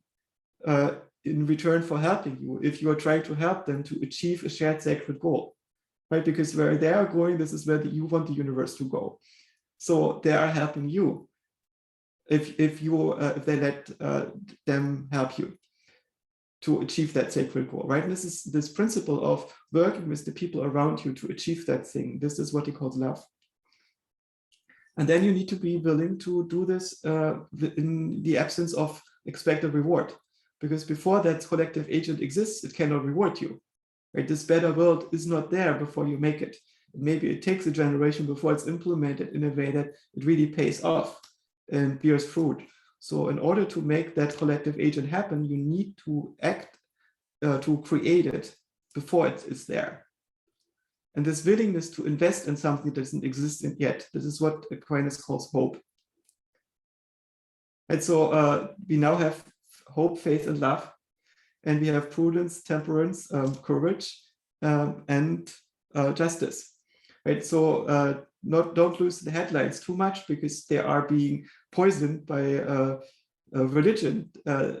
in return for helping you if you are trying to help them to achieve a shared sacred goal, right? Because where they are going, this is where you want the universe to go. So they are helping you if they let them help you. to achieve that sacred goal, right? And this is this principle of working with the people around you to achieve that thing. This is what he calls love. And then you need to be willing to do this in the absence of expected reward, because before that collective agent exists, it cannot reward you, right? This better world is not there before you make it. Maybe it takes a generation before it's implemented in a way that it really pays off and bears fruit. So in order to make that collective agent happen, you need to act to create it before it is there. And this willingness to invest in something that doesn't exist yet, this is what Aquinas calls hope. And so we now have hope, faith, and love. And we have prudence, temperance, courage, and justice. Right? So don't lose the headlines too much, because they are being poisoned by religion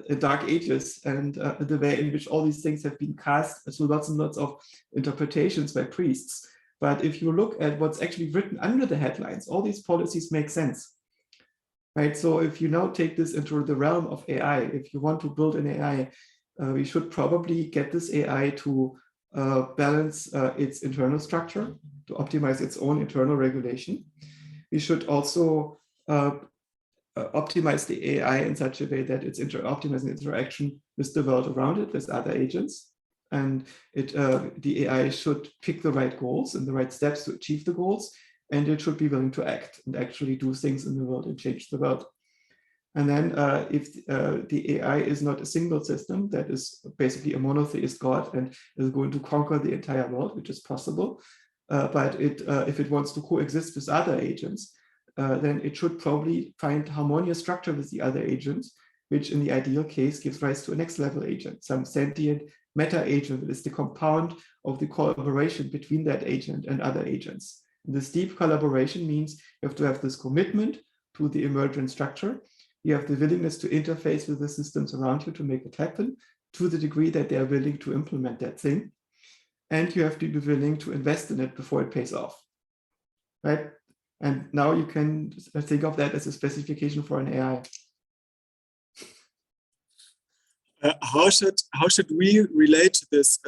in dark ages, and the way in which all these things have been cast through lots and lots of interpretations by priests. But if you look at what's actually written under the headlines, all these policies make sense, right? So if you now take this into the realm of AI, if you want to build an AI, we should probably get this AI to balance its internal structure, to optimize its own internal regulation. We should also optimize the AI in such a way that it's optimizing interaction with the world around it, with other agents. And the AI should pick the right goals and the right steps to achieve the goals. And it should be willing to act and actually do things in the world and change the world. And then if the AI is not a single system that is basically a monotheist God and is going to conquer the entire world, which is possible, but if it wants to coexist with other agents, then it should probably find harmonious structure with the other agents, which in the ideal case gives rise to a next level agent, some sentient meta agent that is the compound of the collaboration between that agent and other agents. And this deep collaboration means you have to have this commitment to the emergent structure. You have the willingness to interface with the systems around you to make it happen to the degree that they are willing to implement that thing. And you have to be willing to invest in it before it pays off, right? And now you can think of that as a specification for an AI. How should we relate to this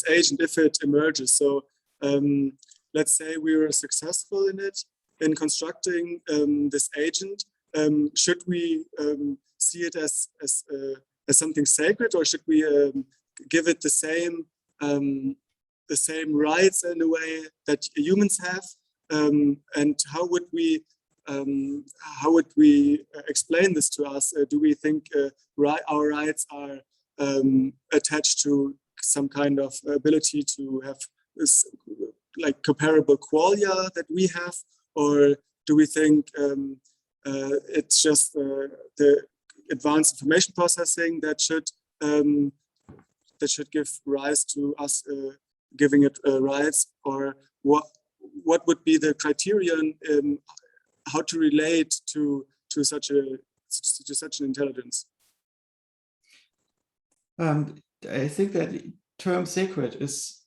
agent if it emerges? So let's say we were successful in constructing this agent. Should we see it as something sacred, or should we give it the same rights in a way that humans have? And how would we explain this to us? Do we think our rights are attached to some kind of ability to have this like comparable qualia that we have, or do we think it's just the advanced information processing that should give rise to us giving it rights, or what would be the criterion how to relate to such an intelligence? I think that the term sacred is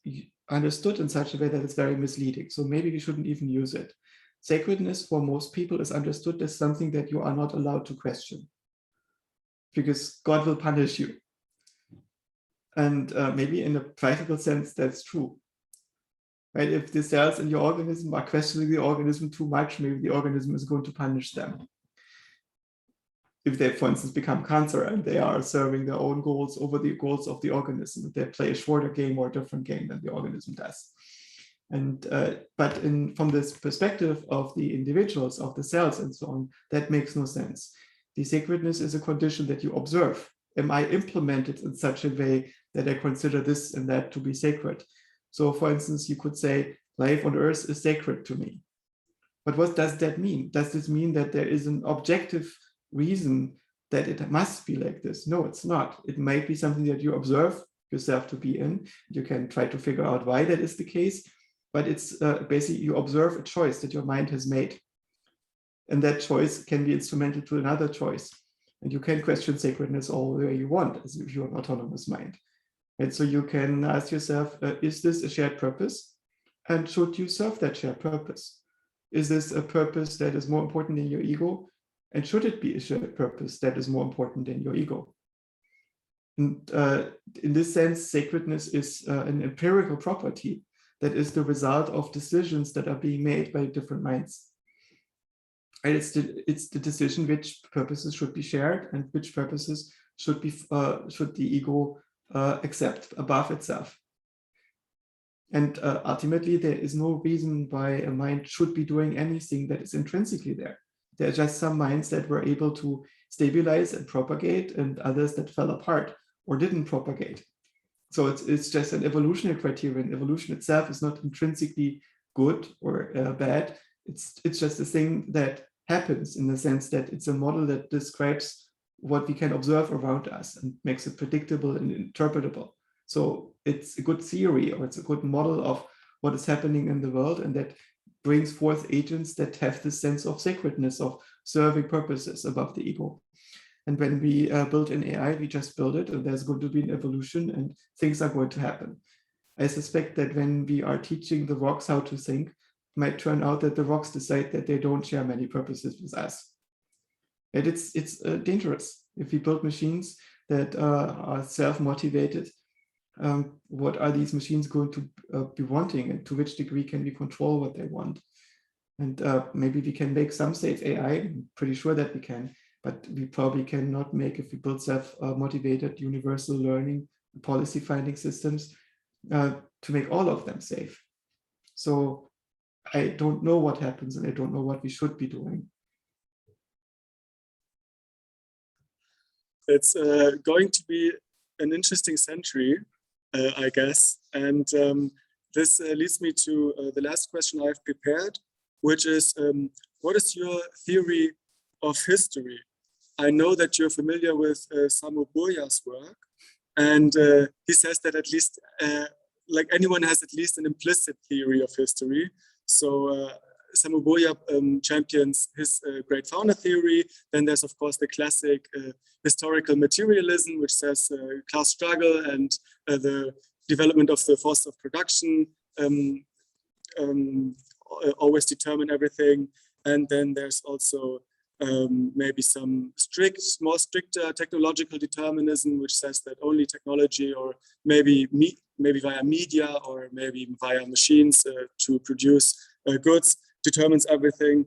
understood in such a way that it's very misleading. So maybe we shouldn't even use it. Sacredness for most people is understood as something that you are not allowed to question, because God will punish you. And maybe in a practical sense, that's true. Right? If the cells in your organism are questioning the organism too much, maybe the organism is going to punish them. If they, for instance, become cancer and they are serving their own goals over the goals of the organism, if they play a shorter game or a different game than the organism does. And but from this perspective of the individuals, of the cells and so on, that makes no sense. The sacredness is a condition that you observe. Am I implemented in such a way that I consider this and that to be sacred? So for instance, you could say life on earth is sacred to me. But what does that mean? Does this mean that there is an objective reason that it must be like this? No, it's not. It might be something that you observe yourself to be in. You can try to figure out why that is the case, but it's basically you observe a choice that your mind has made. And that choice can be instrumental to another choice. And you can question sacredness all the way you want, as if you're an autonomous mind. And so you can ask yourself, is this a shared purpose? And should you serve that shared purpose? Is this a purpose that is more important than your ego? And should it be a shared purpose that is more important than your ego? And in this sense, sacredness is an empirical property that is the result of decisions that are being made by different minds. And it's the decision which purposes should be shared and which purposes should the ego accept above itself. And ultimately, there is no reason why a mind should be doing anything that is intrinsically there. There are just some minds that were able to stabilize and propagate, and others that fell apart or didn't propagate. So it's just an evolutionary criterion. Evolution itself is not intrinsically good or bad. It's just a thing that happens in the sense that it's a model that describes what we can observe around us and makes it predictable and interpretable. So it's a good theory, or it's a good model of what is happening in the world, and that brings forth agents that have this sense of sacredness, of serving purposes above the ego. And when we build an AI, we just build it, and there's going to be an evolution, and things are going to happen. I suspect that when we are teaching the rocks how to think, it might turn out that the rocks decide that they don't share many purposes with us. And it's dangerous. If we build machines that are self-motivated, what are these machines going to be wanting, and to which degree can we control what they want? And maybe we can make some safe AI. I'm pretty sure that we can, but we probably cannot make, if we build self-motivated universal learning policy finding systems, to make all of them safe. So I don't know what happens, and I don't know what we should be doing. It's going to be an interesting century, I guess. And this leads me to the last question I've prepared, which is, what is your theory of history? I know that you're familiar with Samu Burya's work, and he says that at least, like anyone has at least an implicit theory of history. So Samu Burya champions his great founder theory. Then there's, of course, the classic historical materialism, which says class struggle and the development of the force of production always determine everything. And then there's also maybe some more stricter technological determinism, which says that only technology, or maybe via media, or maybe via machines to produce goods, determines everything.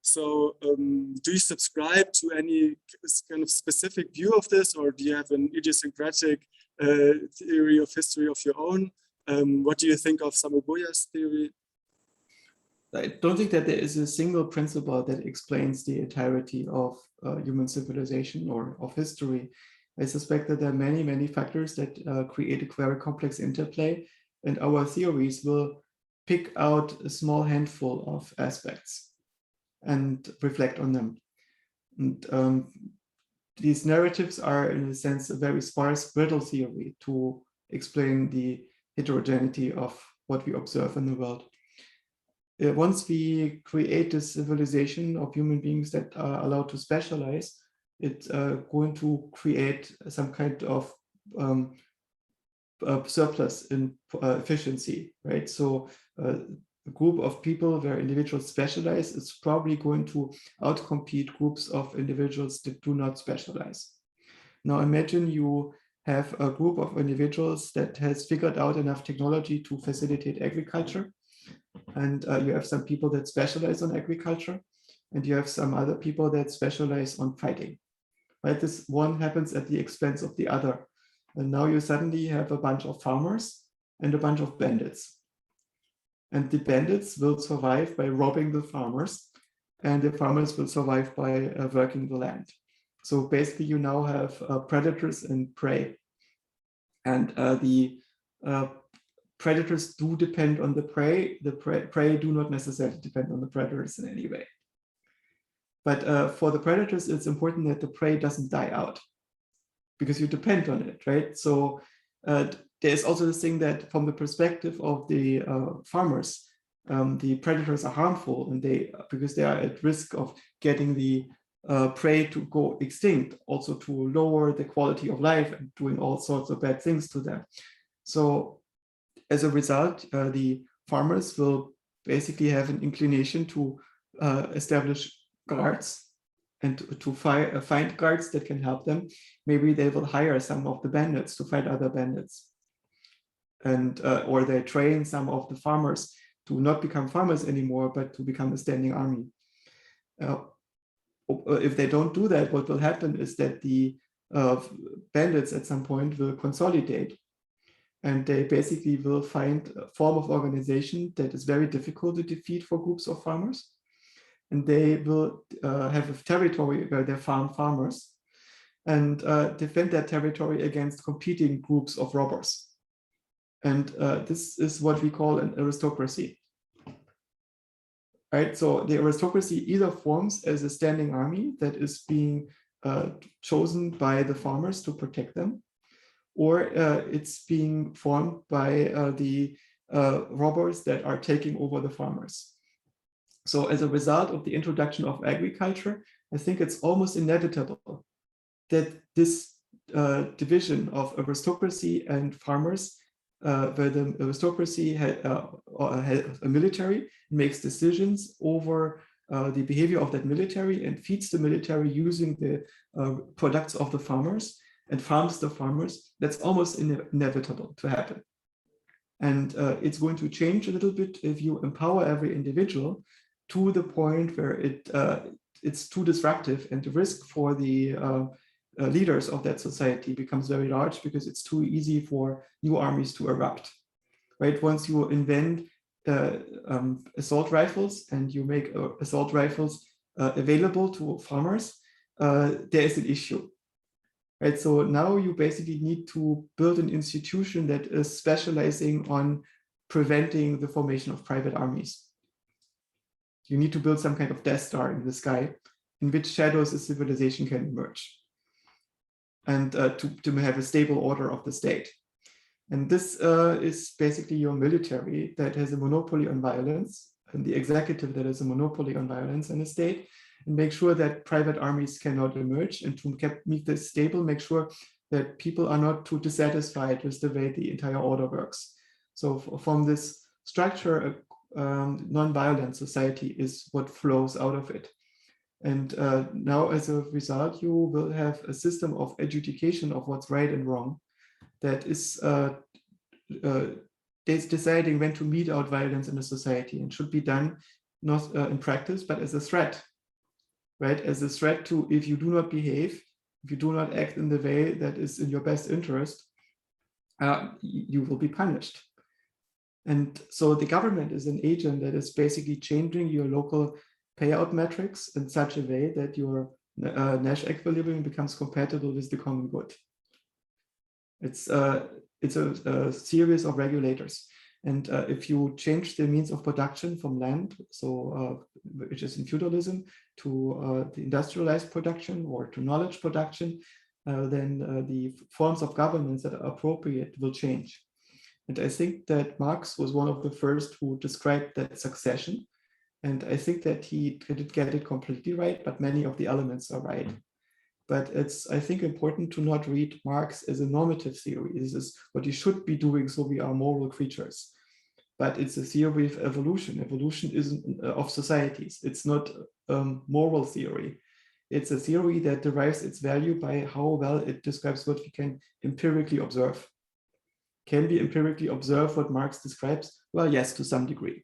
So do you subscribe to any kind of specific view of this, or do you have an idiosyncratic theory of history of your own? What do you think of Samu Burya's theory? I don't think that there is a single principle that explains the entirety of human civilization or of history. I suspect that there are many, many factors that create a very complex interplay, and our theories will pick out a small handful of aspects and reflect on them. And these narratives are, in a sense, a very sparse, brittle theory to explain the heterogeneity of what we observe in the world. Once we create a civilization of human beings that are allowed to specialize, it's going to create some kind of surplus in efficiency, right? So a group of people where individuals specialize is probably going to outcompete groups of individuals that do not specialize. Now imagine you have a group of individuals that has figured out enough technology to facilitate agriculture. And you have some people that specialize on agriculture, and you have some other people that specialize on fighting, right? This one happens at the expense of the other. And now you suddenly have a bunch of farmers and a bunch of bandits. And the bandits will survive by robbing the farmers, and the farmers will survive by working the land. So basically you now have predators and prey. And the predators do depend on the prey. The prey do not necessarily depend on the predators in any way. But for the predators, it's important that the prey doesn't die out, because you depend on it, right? So there's also this thing that from the perspective of the farmers, the predators are harmful, and because they are at risk of getting the prey to go extinct, also to lower the quality of life and doing all sorts of bad things to them. So as a result, the farmers will basically have an inclination to establish guards and to find guards that can help them, maybe they will hire some of the bandits to fight other bandits. And or they train some of the farmers to not become farmers anymore, but to become a standing army. If they don't do that, what will happen is that the bandits at some point will consolidate, and they basically will find a form of organization that is very difficult to defeat for groups of farmers. And they will have a territory where they farm farmers and defend that territory against competing groups of robbers. And this is what we call an aristocracy. Right? So the aristocracy either forms as a standing army that is being chosen by the farmers to protect them, or it's being formed by the robbers that are taking over the farmers. So as a result of the introduction of agriculture, I think it's almost inevitable that this division of aristocracy and farmers, where the aristocracy has a military, makes decisions over the behavior of that military and feeds the military using the products of the farmers and farms the farmers. That's almost inevitable to happen. And it's going to change a little bit if you empower every individual to the point where it's too disruptive, and the risk for the leaders of that society becomes very large because it's too easy for new armies to erupt. Right? Once you invent assault rifles and you make assault rifles available to farmers, there is an issue. Right? So now you basically need to build an institution that is specializing on preventing the formation of private armies. You need to build some kind of Death Star in the sky in which shadows a civilization can emerge, and to have a stable order of the state. And this is basically your military that has a monopoly on violence, and the executive that has a monopoly on violence in a state, and make sure that private armies cannot emerge, and to make this stable, make sure that people are not too dissatisfied with the way the entire order works. So from this structure, non-violent society is what flows out of it. And now as a result, you will have a system of adjudication of what's right and wrong that is deciding when to mete out violence in a society, and should be done not in practice, but as a threat, right? As a threat to, if you do not behave, if you do not act in the way that is in your best interest, you will be punished. And so the government is an agent that is basically changing your local payout metrics in such a way that your Nash equilibrium becomes compatible with the common good. It's a series of regulators. And if you change the means of production from land, so which is in feudalism, to the industrialized production or to knowledge production, then the forms of governance that are appropriate will change. And I think that Marx was one of the first who described that succession. And I think that he didn't get it completely right, but many of the elements are right. But it's, I think, important to not read Marx as a normative theory. This is what you should be doing, so we are moral creatures. But it's a theory of evolution. Evolution isn't of societies. It's not moral theory. It's a theory that derives its value by how well it describes what we can empirically observe. Can we empirically observe what Marx describes? Well, yes, to some degree.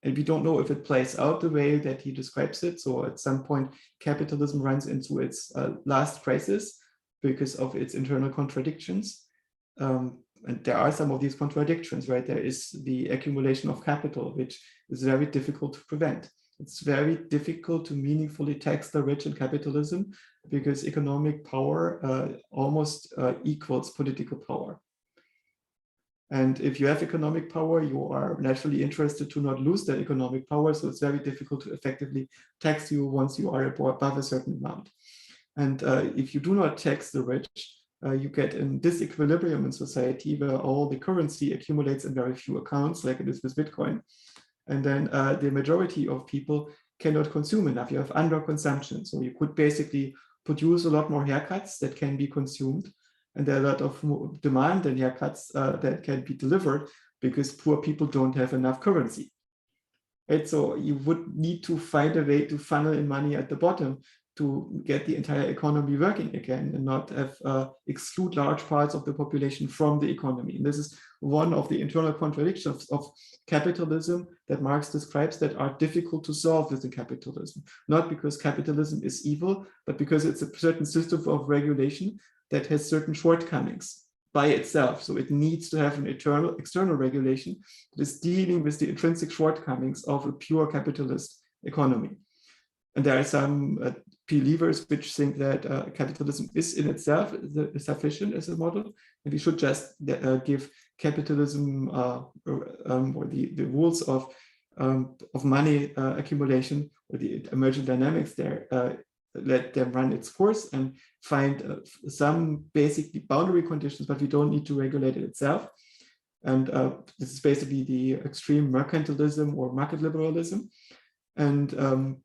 And we don't know if it plays out the way that he describes it. So at some point, capitalism runs into its last crisis because of its internal contradictions. And there are some of these contradictions, right? There is the accumulation of capital, which is very difficult to prevent. It's very difficult to meaningfully tax the rich in capitalism because economic power almost equals political power. And if you have economic power, you are naturally interested to not lose that economic power. So it's very difficult to effectively tax you once you are above a certain amount. And if you do not tax the rich, you get in disequilibrium in society where all the currency accumulates in very few accounts, like it is with Bitcoin. And then the majority of people cannot consume enough. You have underconsumption. So you could basically produce a lot more haircuts that can be consumed. And there are a lot of demand and haircuts that can be delivered because poor people don't have enough currency. Right? So you would need to find a way to funnel in money at the bottom to get the entire economy working again and not have exclude large parts of the population from the economy. And this is one of the internal contradictions of capitalism that Marx describes that are difficult to solve within capitalism. Not because capitalism is evil, but because it's a certain system of regulation that has certain shortcomings by itself. So it needs to have an external regulation that is dealing with the intrinsic shortcomings of a pure capitalist economy. And there are some believers which think that capitalism is in itself sufficient as a model, and we should just give capitalism or the rules of money accumulation or the emergent dynamics there, let them run its course and find some basic boundary conditions, but we don't need to regulate it itself. And this is basically the extreme mercantilism or market liberalism. And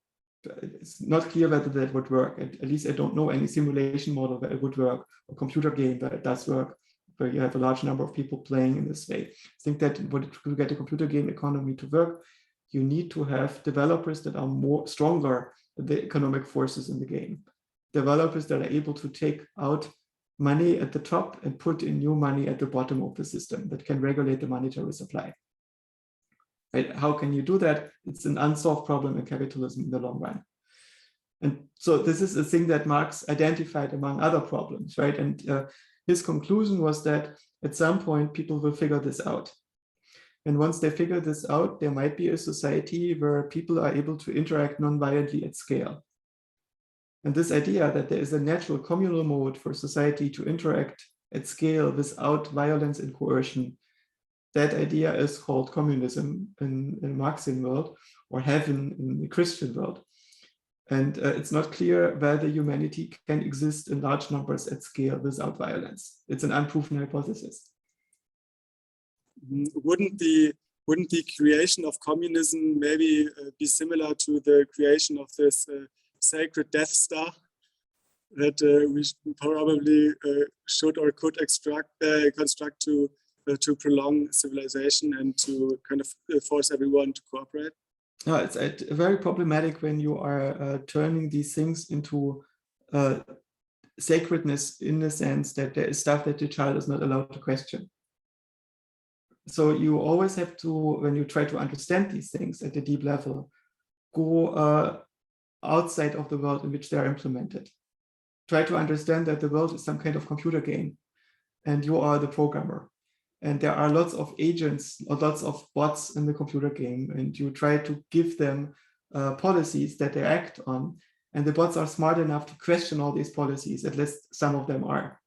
it's not clear whether that would work. At least I don't know any simulation model where it would work, or computer game where it does work, where you have a large number of people playing in this way. I think that to get a computer game economy to work, you need to have developers that are stronger than the economic forces in the game. Developers that are able to take out money at the top and put in new money at the bottom of the system that can regulate the monetary supply. Right? How can you do that? It's an unsolved problem in capitalism in the long run. And so this is a thing that Marx identified among other problems, right? And his conclusion was that at some point people will figure this out. And once they figure this out, there might be a society where people are able to interact non-violently at scale. And this idea that there is a natural communal mode for society to interact at scale without violence and coercion, that idea is called communism in the Marxian world, or heaven in the Christian world. And it's not clear whether humanity can exist in large numbers at scale without violence. It's an unproven hypothesis. Wouldn't the creation of communism maybe be similar to the creation of this sacred Death Star that we probably should or could construct to prolong civilization and to kind of force everyone to cooperate? No, it's very problematic when you are turning these things into sacredness in the sense that there is stuff that the child is not allowed to question. So you always have to, when you try to understand these things at a deep level, go outside of the world in which they are implemented. Try to understand that the world is some kind of computer game and you are the programmer. And there are lots of agents or lots of bots in the computer game, and you try to give them policies that they act on. And the bots are smart enough to question all these policies, at least some of them are,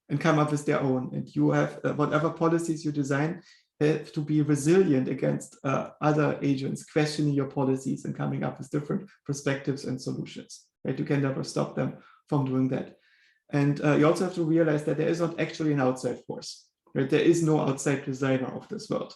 and come up with their own. And you have whatever policies you design have to be resilient against other agents questioning your policies and coming up with different perspectives and solutions. Right? You can never stop them from doing that. And you also have to realize that there is not actually an outside force. Right? There is no outside designer of this world.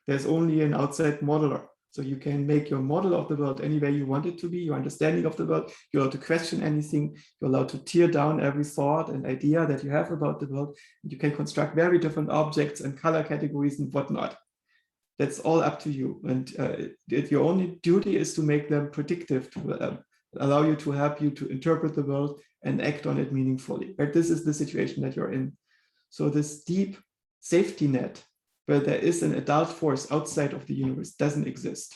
There's only an outside modeler. So you can make your model of the world any way you want it to be, your understanding of the world. You're allowed to question anything. You're allowed to tear down every thought and idea that you have about the world. You can construct very different objects and color categories and whatnot. That's all up to you. And your only duty is to make them predictive, to allow you to help you to interpret the world and act on it meaningfully. Right? This is the situation that you're in. So this deep safety net where there is an adult force outside of the universe doesn't exist.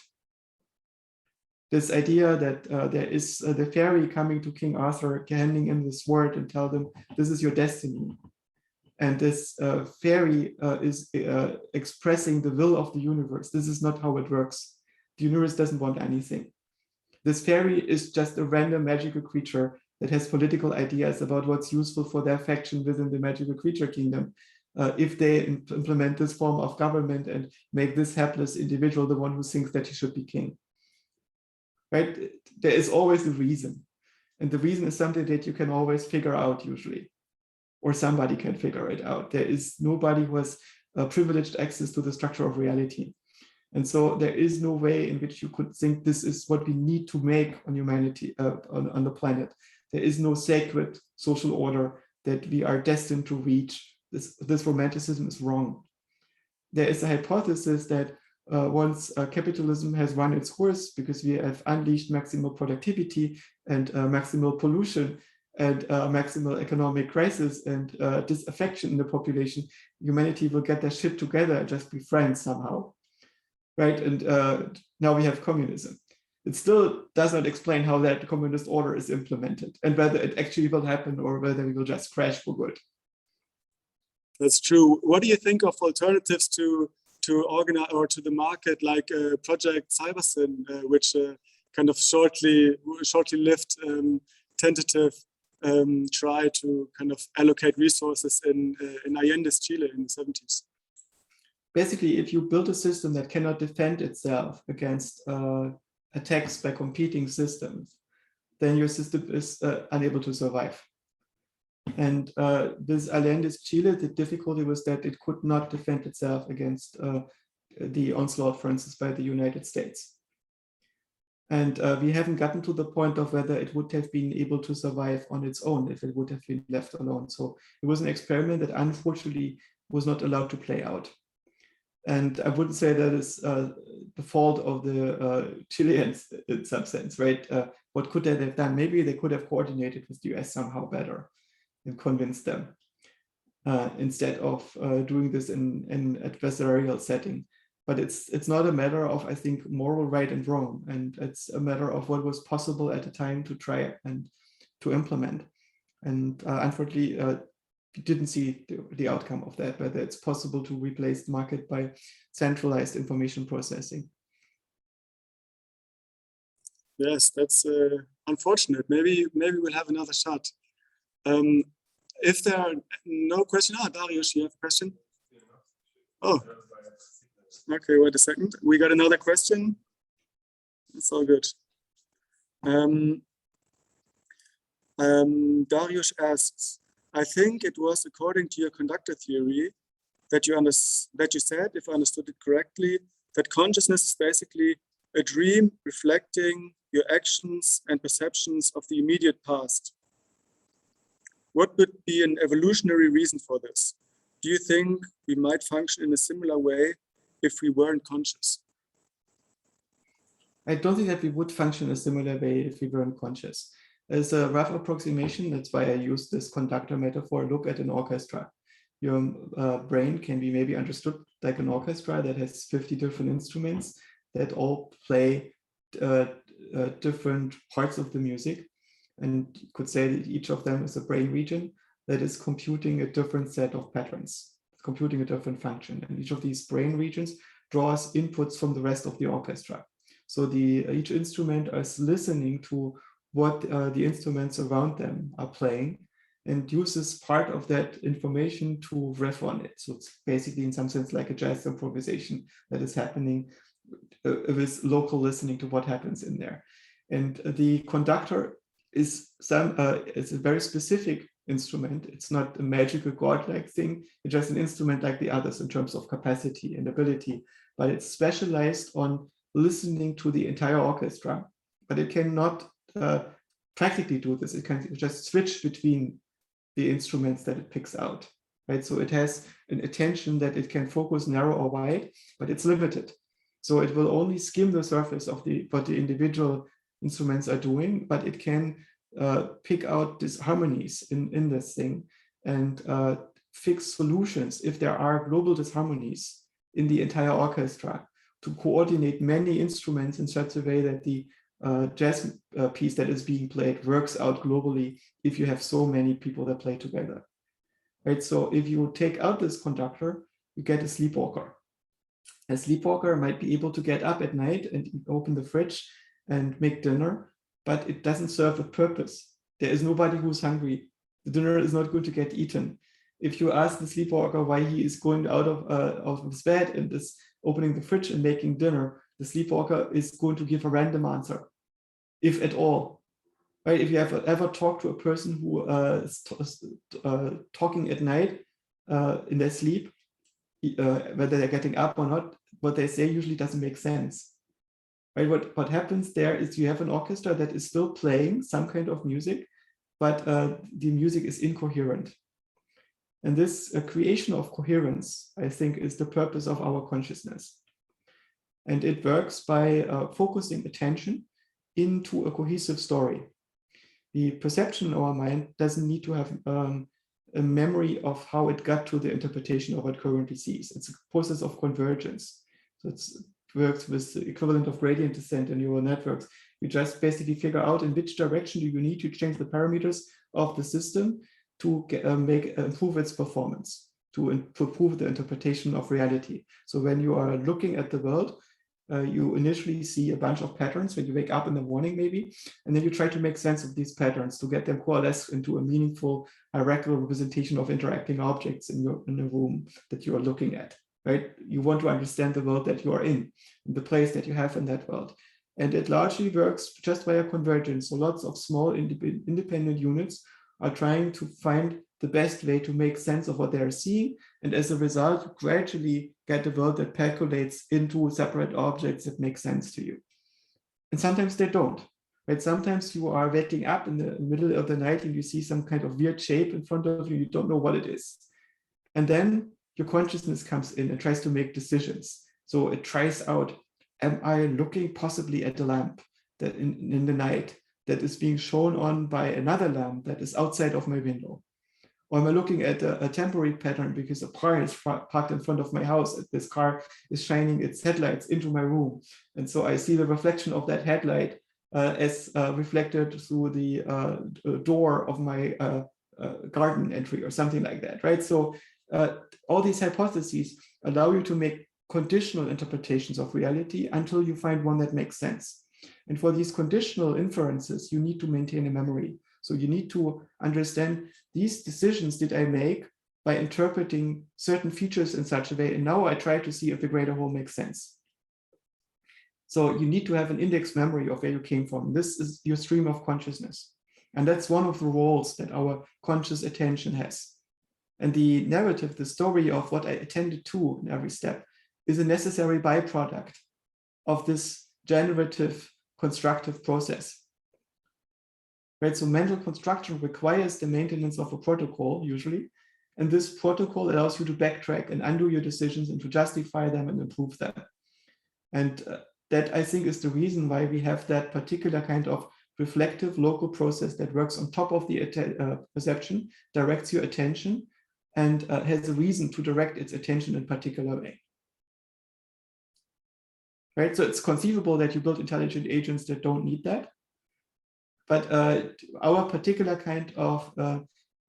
This idea that there is the fairy coming to King Arthur, handing him the sword and tell them, this is your destiny. And this fairy is expressing the will of the universe. This is not how it works. The universe doesn't want anything. This fairy is just a random magical creature that has political ideas about what's useful for their faction within the magical creature kingdom. If they implement this form of government and make this hapless individual the one who thinks that he should be king. Right? There is always a reason. And the reason is something that you can always figure out usually. Or somebody can figure it out. There is nobody who has privileged access to the structure of reality. And so there is no way in which you could think this is what we need to make on humanity, on the planet. There is no sacred social order that we are destined to reach. This romanticism is wrong. There is a hypothesis that once capitalism has run its course, because we have unleashed maximal productivity and maximal pollution and maximal economic crisis and disaffection in the population, humanity will get their shit together and just be friends somehow, right? And now we have communism. It still does not explain how that communist order is implemented and whether it actually will happen or whether we will just crash for good. That's true. What do you think of alternatives to organize or to the market, like Project Cybersyn, which kind of shortly-lived tentative try to kind of allocate resources in Allende's Chile in the 70s? Basically, if you build a system that cannot defend itself against attacks by competing systems, then your system is unable to survive. And this Allende's Chile, the difficulty was that it could not defend itself against the onslaught, for instance, by the United States. And we haven't gotten to the point of whether it would have been able to survive on its own if it would have been left alone. So it was an experiment that unfortunately was not allowed to play out. And I wouldn't say that is the fault of the Chileans in some sense, right? What could they have done? Maybe they could have coordinated with the US somehow better and convinced them instead of doing this in an adversarial setting. But it's not a matter of, I think, moral right and wrong. And it's a matter of what was possible at the time to try and to implement. And unfortunately, we didn't see the outcome of that, whether it's possible to replace the market by centralized information processing. Yes, that's unfortunate. Maybe we'll have another shot. If there are no questions, Darius, you have a question? Oh, okay, wait a second. We got another question. It's all good. Darius asks, I think it was according to your conductor theory that you said, if I understood it correctly, that consciousness is basically a dream reflecting your actions and perceptions of the immediate past. What would be an evolutionary reason for this? Do you think we might function in a similar way if we weren't conscious? I don't think that we would function a similar way if we weren't conscious. As a rough approximation, that's why I use this conductor metaphor. Look at an orchestra. Your brain can be maybe understood like an orchestra that has 50 different instruments that all play different parts of the music. And you could say that each of them is a brain region that is computing a different set of patterns, computing a different function. And each of these brain regions draws inputs from the rest of the orchestra. So each instrument is listening to what the instruments around them are playing and uses part of that information to riff on it. So it's basically in some sense like a jazz improvisation that is happening with local listening to what happens in there. And the conductor is a very specific instrument. It's not a magical godlike thing. It's just an instrument like the others in terms of capacity and ability, but it's specialized on listening to the entire orchestra, but it cannot practically do this. It can just switch between the instruments that it picks out, right? So it has an attention that it can focus narrow or wide, but it's limited. So it will only skim the surface of what the individual instruments are doing, but it can pick out disharmonies in this thing and fix solutions if there are global disharmonies in the entire orchestra, to coordinate many instruments in such a way that the jazz piece that is being played works out globally if you have so many people that play together, right? So if you take out this conductor, you get a sleepwalker. A sleepwalker might be able to get up at night and open the fridge and make dinner, but it doesn't serve a purpose. There is nobody who's hungry. The dinner is not going to get eaten. If you ask the sleepwalker why he is going out of his bed and is opening the fridge and making dinner, the sleepwalker is going to give a random answer, if at all. Right? If you have ever talked to a person who is talking at night in their sleep, whether they're getting up or not, what they say usually doesn't make sense. Right? What happens there is you have an orchestra that is still playing some kind of music, but the music is incoherent. And this creation of coherence, I think, is the purpose of our consciousness. And it works by focusing attention into a cohesive story. The perception in our mind doesn't need to have a memory of how it got to the interpretation of what it currently sees. It's a process of convergence. So it works with the equivalent of gradient descent in neural networks. You just basically figure out in which direction do you need to change the parameters of the system to improve its performance, to improve the interpretation of reality. So when you are looking at the world, you initially see a bunch of patterns when you wake up in the morning maybe, and then you try to make sense of these patterns to get them coalesced into a meaningful hierarchical representation of interacting objects in a room that you are looking at, right? You want to understand the world that you are in, the place that you have in that world. And it largely works just via convergence. So lots of small independent units are trying to find the best way to make sense of what they are seeing. And as a result, gradually get a world that percolates into separate objects that make sense to you. And sometimes they don't, right? Sometimes you are waking up in the middle of the night and you see some kind of weird shape in front of you, you don't know what it is. And then your consciousness comes in and tries to make decisions. So it tries out, am I looking possibly at a lamp that in the night that is being shown on by another lamp that is outside of my window? Or am I looking at a temporary pattern because a car is parked in front of my house and this car is shining its headlights into my room? And so I see the reflection of that headlight as reflected through the door of my garden entry or something like that, right? So all these hypotheses allow you to make conditional interpretations of reality until you find one that makes sense. And for these conditional inferences, you need to maintain a memory. So you need to understand these decisions did I make by interpreting certain features in such a way. And now I try to see if the greater whole makes sense. So you need to have an index memory of where you came from. This is your stream of consciousness. And that's one of the roles that our conscious attention has. And the narrative, the story of what I attended to in every step is a necessary byproduct of this generative constructive process. Right? So mental construction requires the maintenance of a protocol usually, and this protocol allows you to backtrack and undo your decisions and to justify them and improve them. And that I think is the reason why we have that particular kind of reflective local process that works on top of the perception, directs your attention, and has a reason to direct its attention in a particular way. Right? So it's conceivable that you build intelligent agents that don't need that. But our particular kind of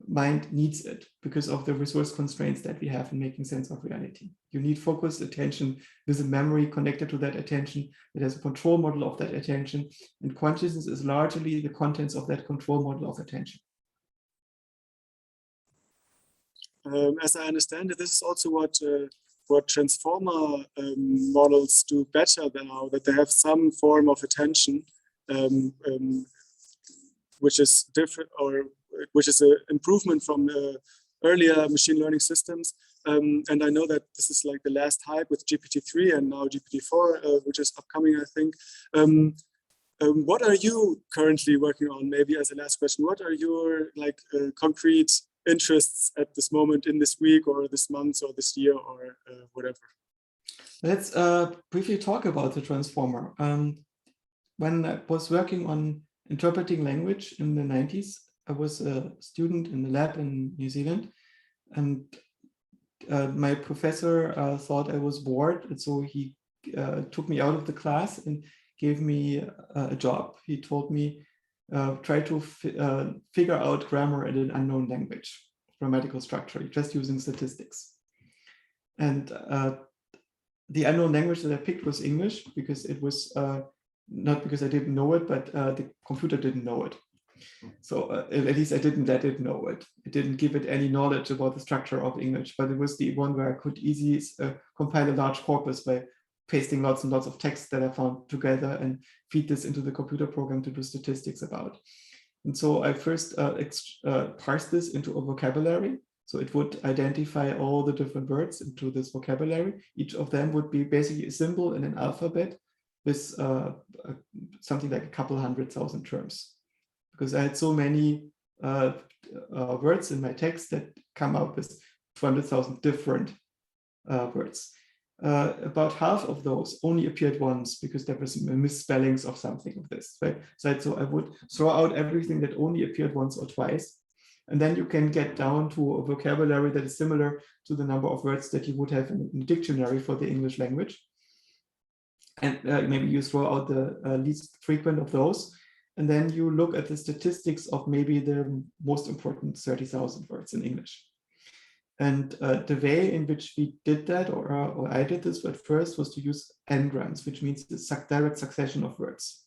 mind needs it because of the resource constraints that we have in making sense of reality. You need focused attention with a memory connected to that attention that has a control model of that attention. And consciousness is largely the contents of that control model of attention. As I understand it, this is also what transformer models do better now, that they have some form of attention which is different, or which is an improvement from earlier machine learning systems. And I know that this is like the last hype with GPT-3 and now GPT-4, which is upcoming, I think. What are you currently working on? Maybe as a last question, what are your concrete interests at this moment in this week or this month or this year or whatever? Let's briefly talk about the transformer. When I was working on interpreting language in the 90s, I was a student in the lab in New Zealand, and my professor thought I was bored, and so he took me out of the class and gave me a job. He told me, try to figure out grammar in an unknown language, grammatical structure, just using statistics. And the unknown language that I picked was English, because it was not because I didn't know it, but the computer didn't know it. So at least I didn't let it know it. It didn't give it any knowledge about the structure of English, but it was the one where I could easily compile a large corpus by pasting lots and lots of text that I found together and feed this into the computer program to do statistics about. And so I first parsed this into a vocabulary. So it would identify all the different words into this vocabulary. Each of them would be basically a symbol in an alphabet with something like a couple 100,000 terms. Because I had so many words in my text that come up with 200,000 different words. about half of those only appeared once because there was misspellings of something of this, right? So I would throw out everything that only appeared once or twice. And then you can get down to a vocabulary that is similar to the number of words that you would have in a dictionary for the English language. And maybe you throw out the least frequent of those. And then you look at the statistics of maybe the most important 30,000 words in English. And the way in which we did that, or I did this at first, was to use n-grams, which means the direct succession of words.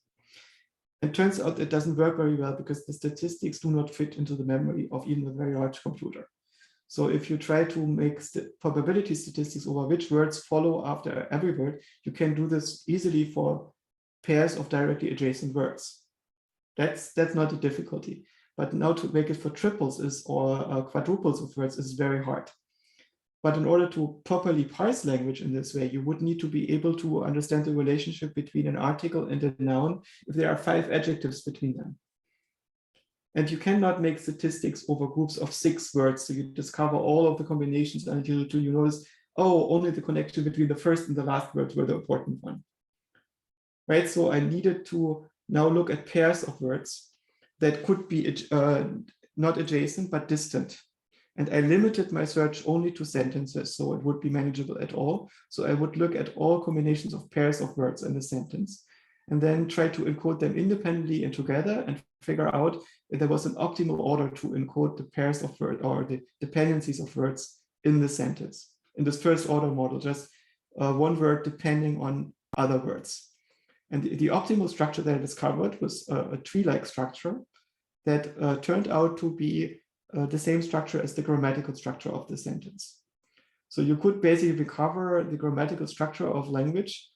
It turns out it doesn't work very well because the statistics do not fit into the memory of even a very large computer. So if you try to make probability statistics over which words follow after every word, you can do this easily for pairs of directly adjacent words. That's not a difficulty. But now to make it for triples or quadruples of words is very hard. But in order to properly parse language in this way, you would need to be able to understand the relationship between an article and a noun if there are 5 adjectives between them. And you cannot make statistics over groups of 6 words. So you discover all of the combinations until you notice, oh, only the connection between the first and the last words were the important one. Right? So I needed to now look at pairs of words that could be not adjacent, but distant. And I limited my search only to sentences, so it would be manageable at all. So I would look at all combinations of pairs of words in a sentence, and then try to encode them independently and together and figure out if there was an optimal order to encode the pairs of words or the dependencies of words in the sentence. In this first order model, just one word depending on other words. And the optimal structure that I discovered was a tree-like structure that turned out to be the same structure as the grammatical structure of the sentence. So you could basically recover the grammatical structure of language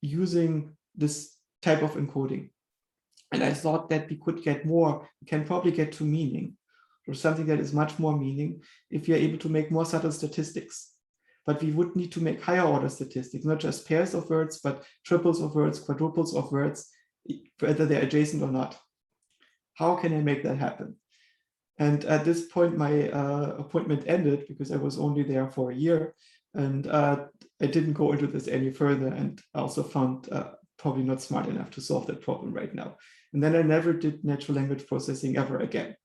using this type of encoding. And I thought that we could get more, we can probably get to meaning, or something that is much more meaning if we are able to make more subtle statistics. But we would need to make higher order statistics, not just pairs of words, but triples of words, quadruples of words, whether they're adjacent or not. How can I make that happen? And at this point, my appointment ended because I was only there for a year. And I didn't go into this any further, and I also found probably not smart enough to solve that problem right now. And then I never did natural language processing ever again.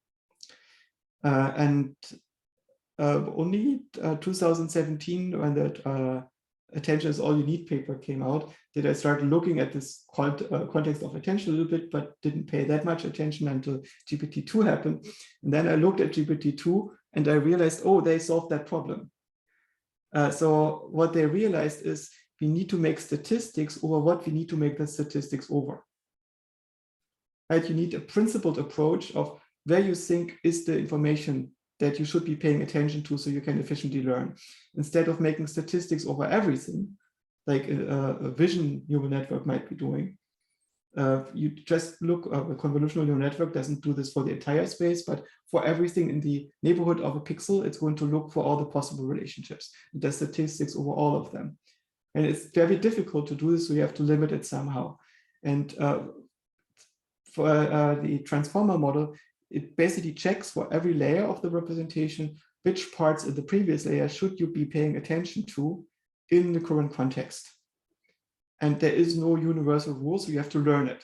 Only 2017, when that Attention is All You Need paper came out, did I start looking at this context of attention a little bit, but didn't pay that much attention until GPT-2 happened. And then I looked at GPT-2 and I realized, oh, they solved that problem. So what they realized is we need to make statistics over what we need to make the statistics over. Right? You need a principled approach of where you think is the information that you should be paying attention to so you can efficiently learn. Instead of making statistics over everything, like a vision neural network might be doing, you just look, a convolutional neural network doesn't do this for the entire space, but for everything in the neighborhood of a pixel, it's going to look for all the possible relationships. It does statistics over all of them. And it's very difficult to do this, so you have to limit it somehow. And for the transformer model, it basically checks for every layer of the representation, which parts in the previous layer should you be paying attention to in the current context. And there is no universal rule, so you have to learn it.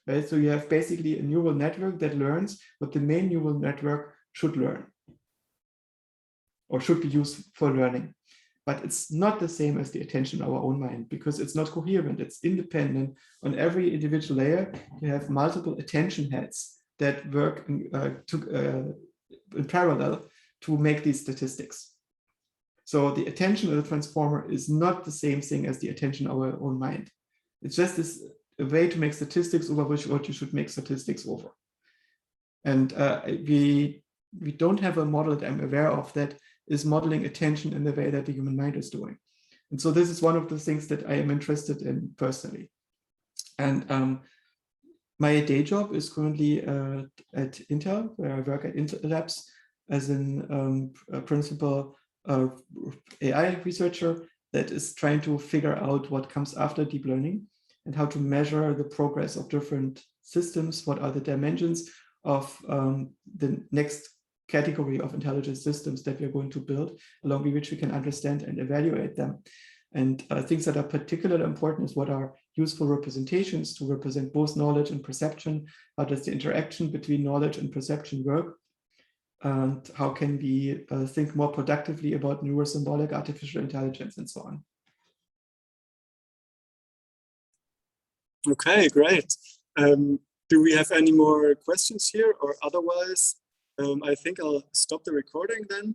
Right? So you have basically a neural network that learns what the main neural network should learn, or should be used for learning. But it's not the same as the attention in our own mind, because it's not coherent, it's independent. On every individual layer, you have multiple attention heads that work in parallel to make these statistics. So the attention of the transformer is not the same thing as the attention of our own mind. It's just a way to make statistics over what you should make statistics over. And we don't have a model that I'm aware of that is modeling attention in the way that the human mind is doing. And so this is one of the things that I am interested in personally. And my day job is currently at Intel, where I work at Intel Labs as a principal AI researcher that is trying to figure out what comes after deep learning and how to measure the progress of different systems, what are the dimensions of the next category of intelligent systems that we're going to build, along with which we can understand and evaluate them. And things that are particularly important is what are useful representations to represent both knowledge and perception. How does the interaction between knowledge and perception work? And how can we think more productively about neurosymbolic artificial intelligence and so on? Okay, great. Do we have any more questions here, or otherwise, I think I'll stop the recording then.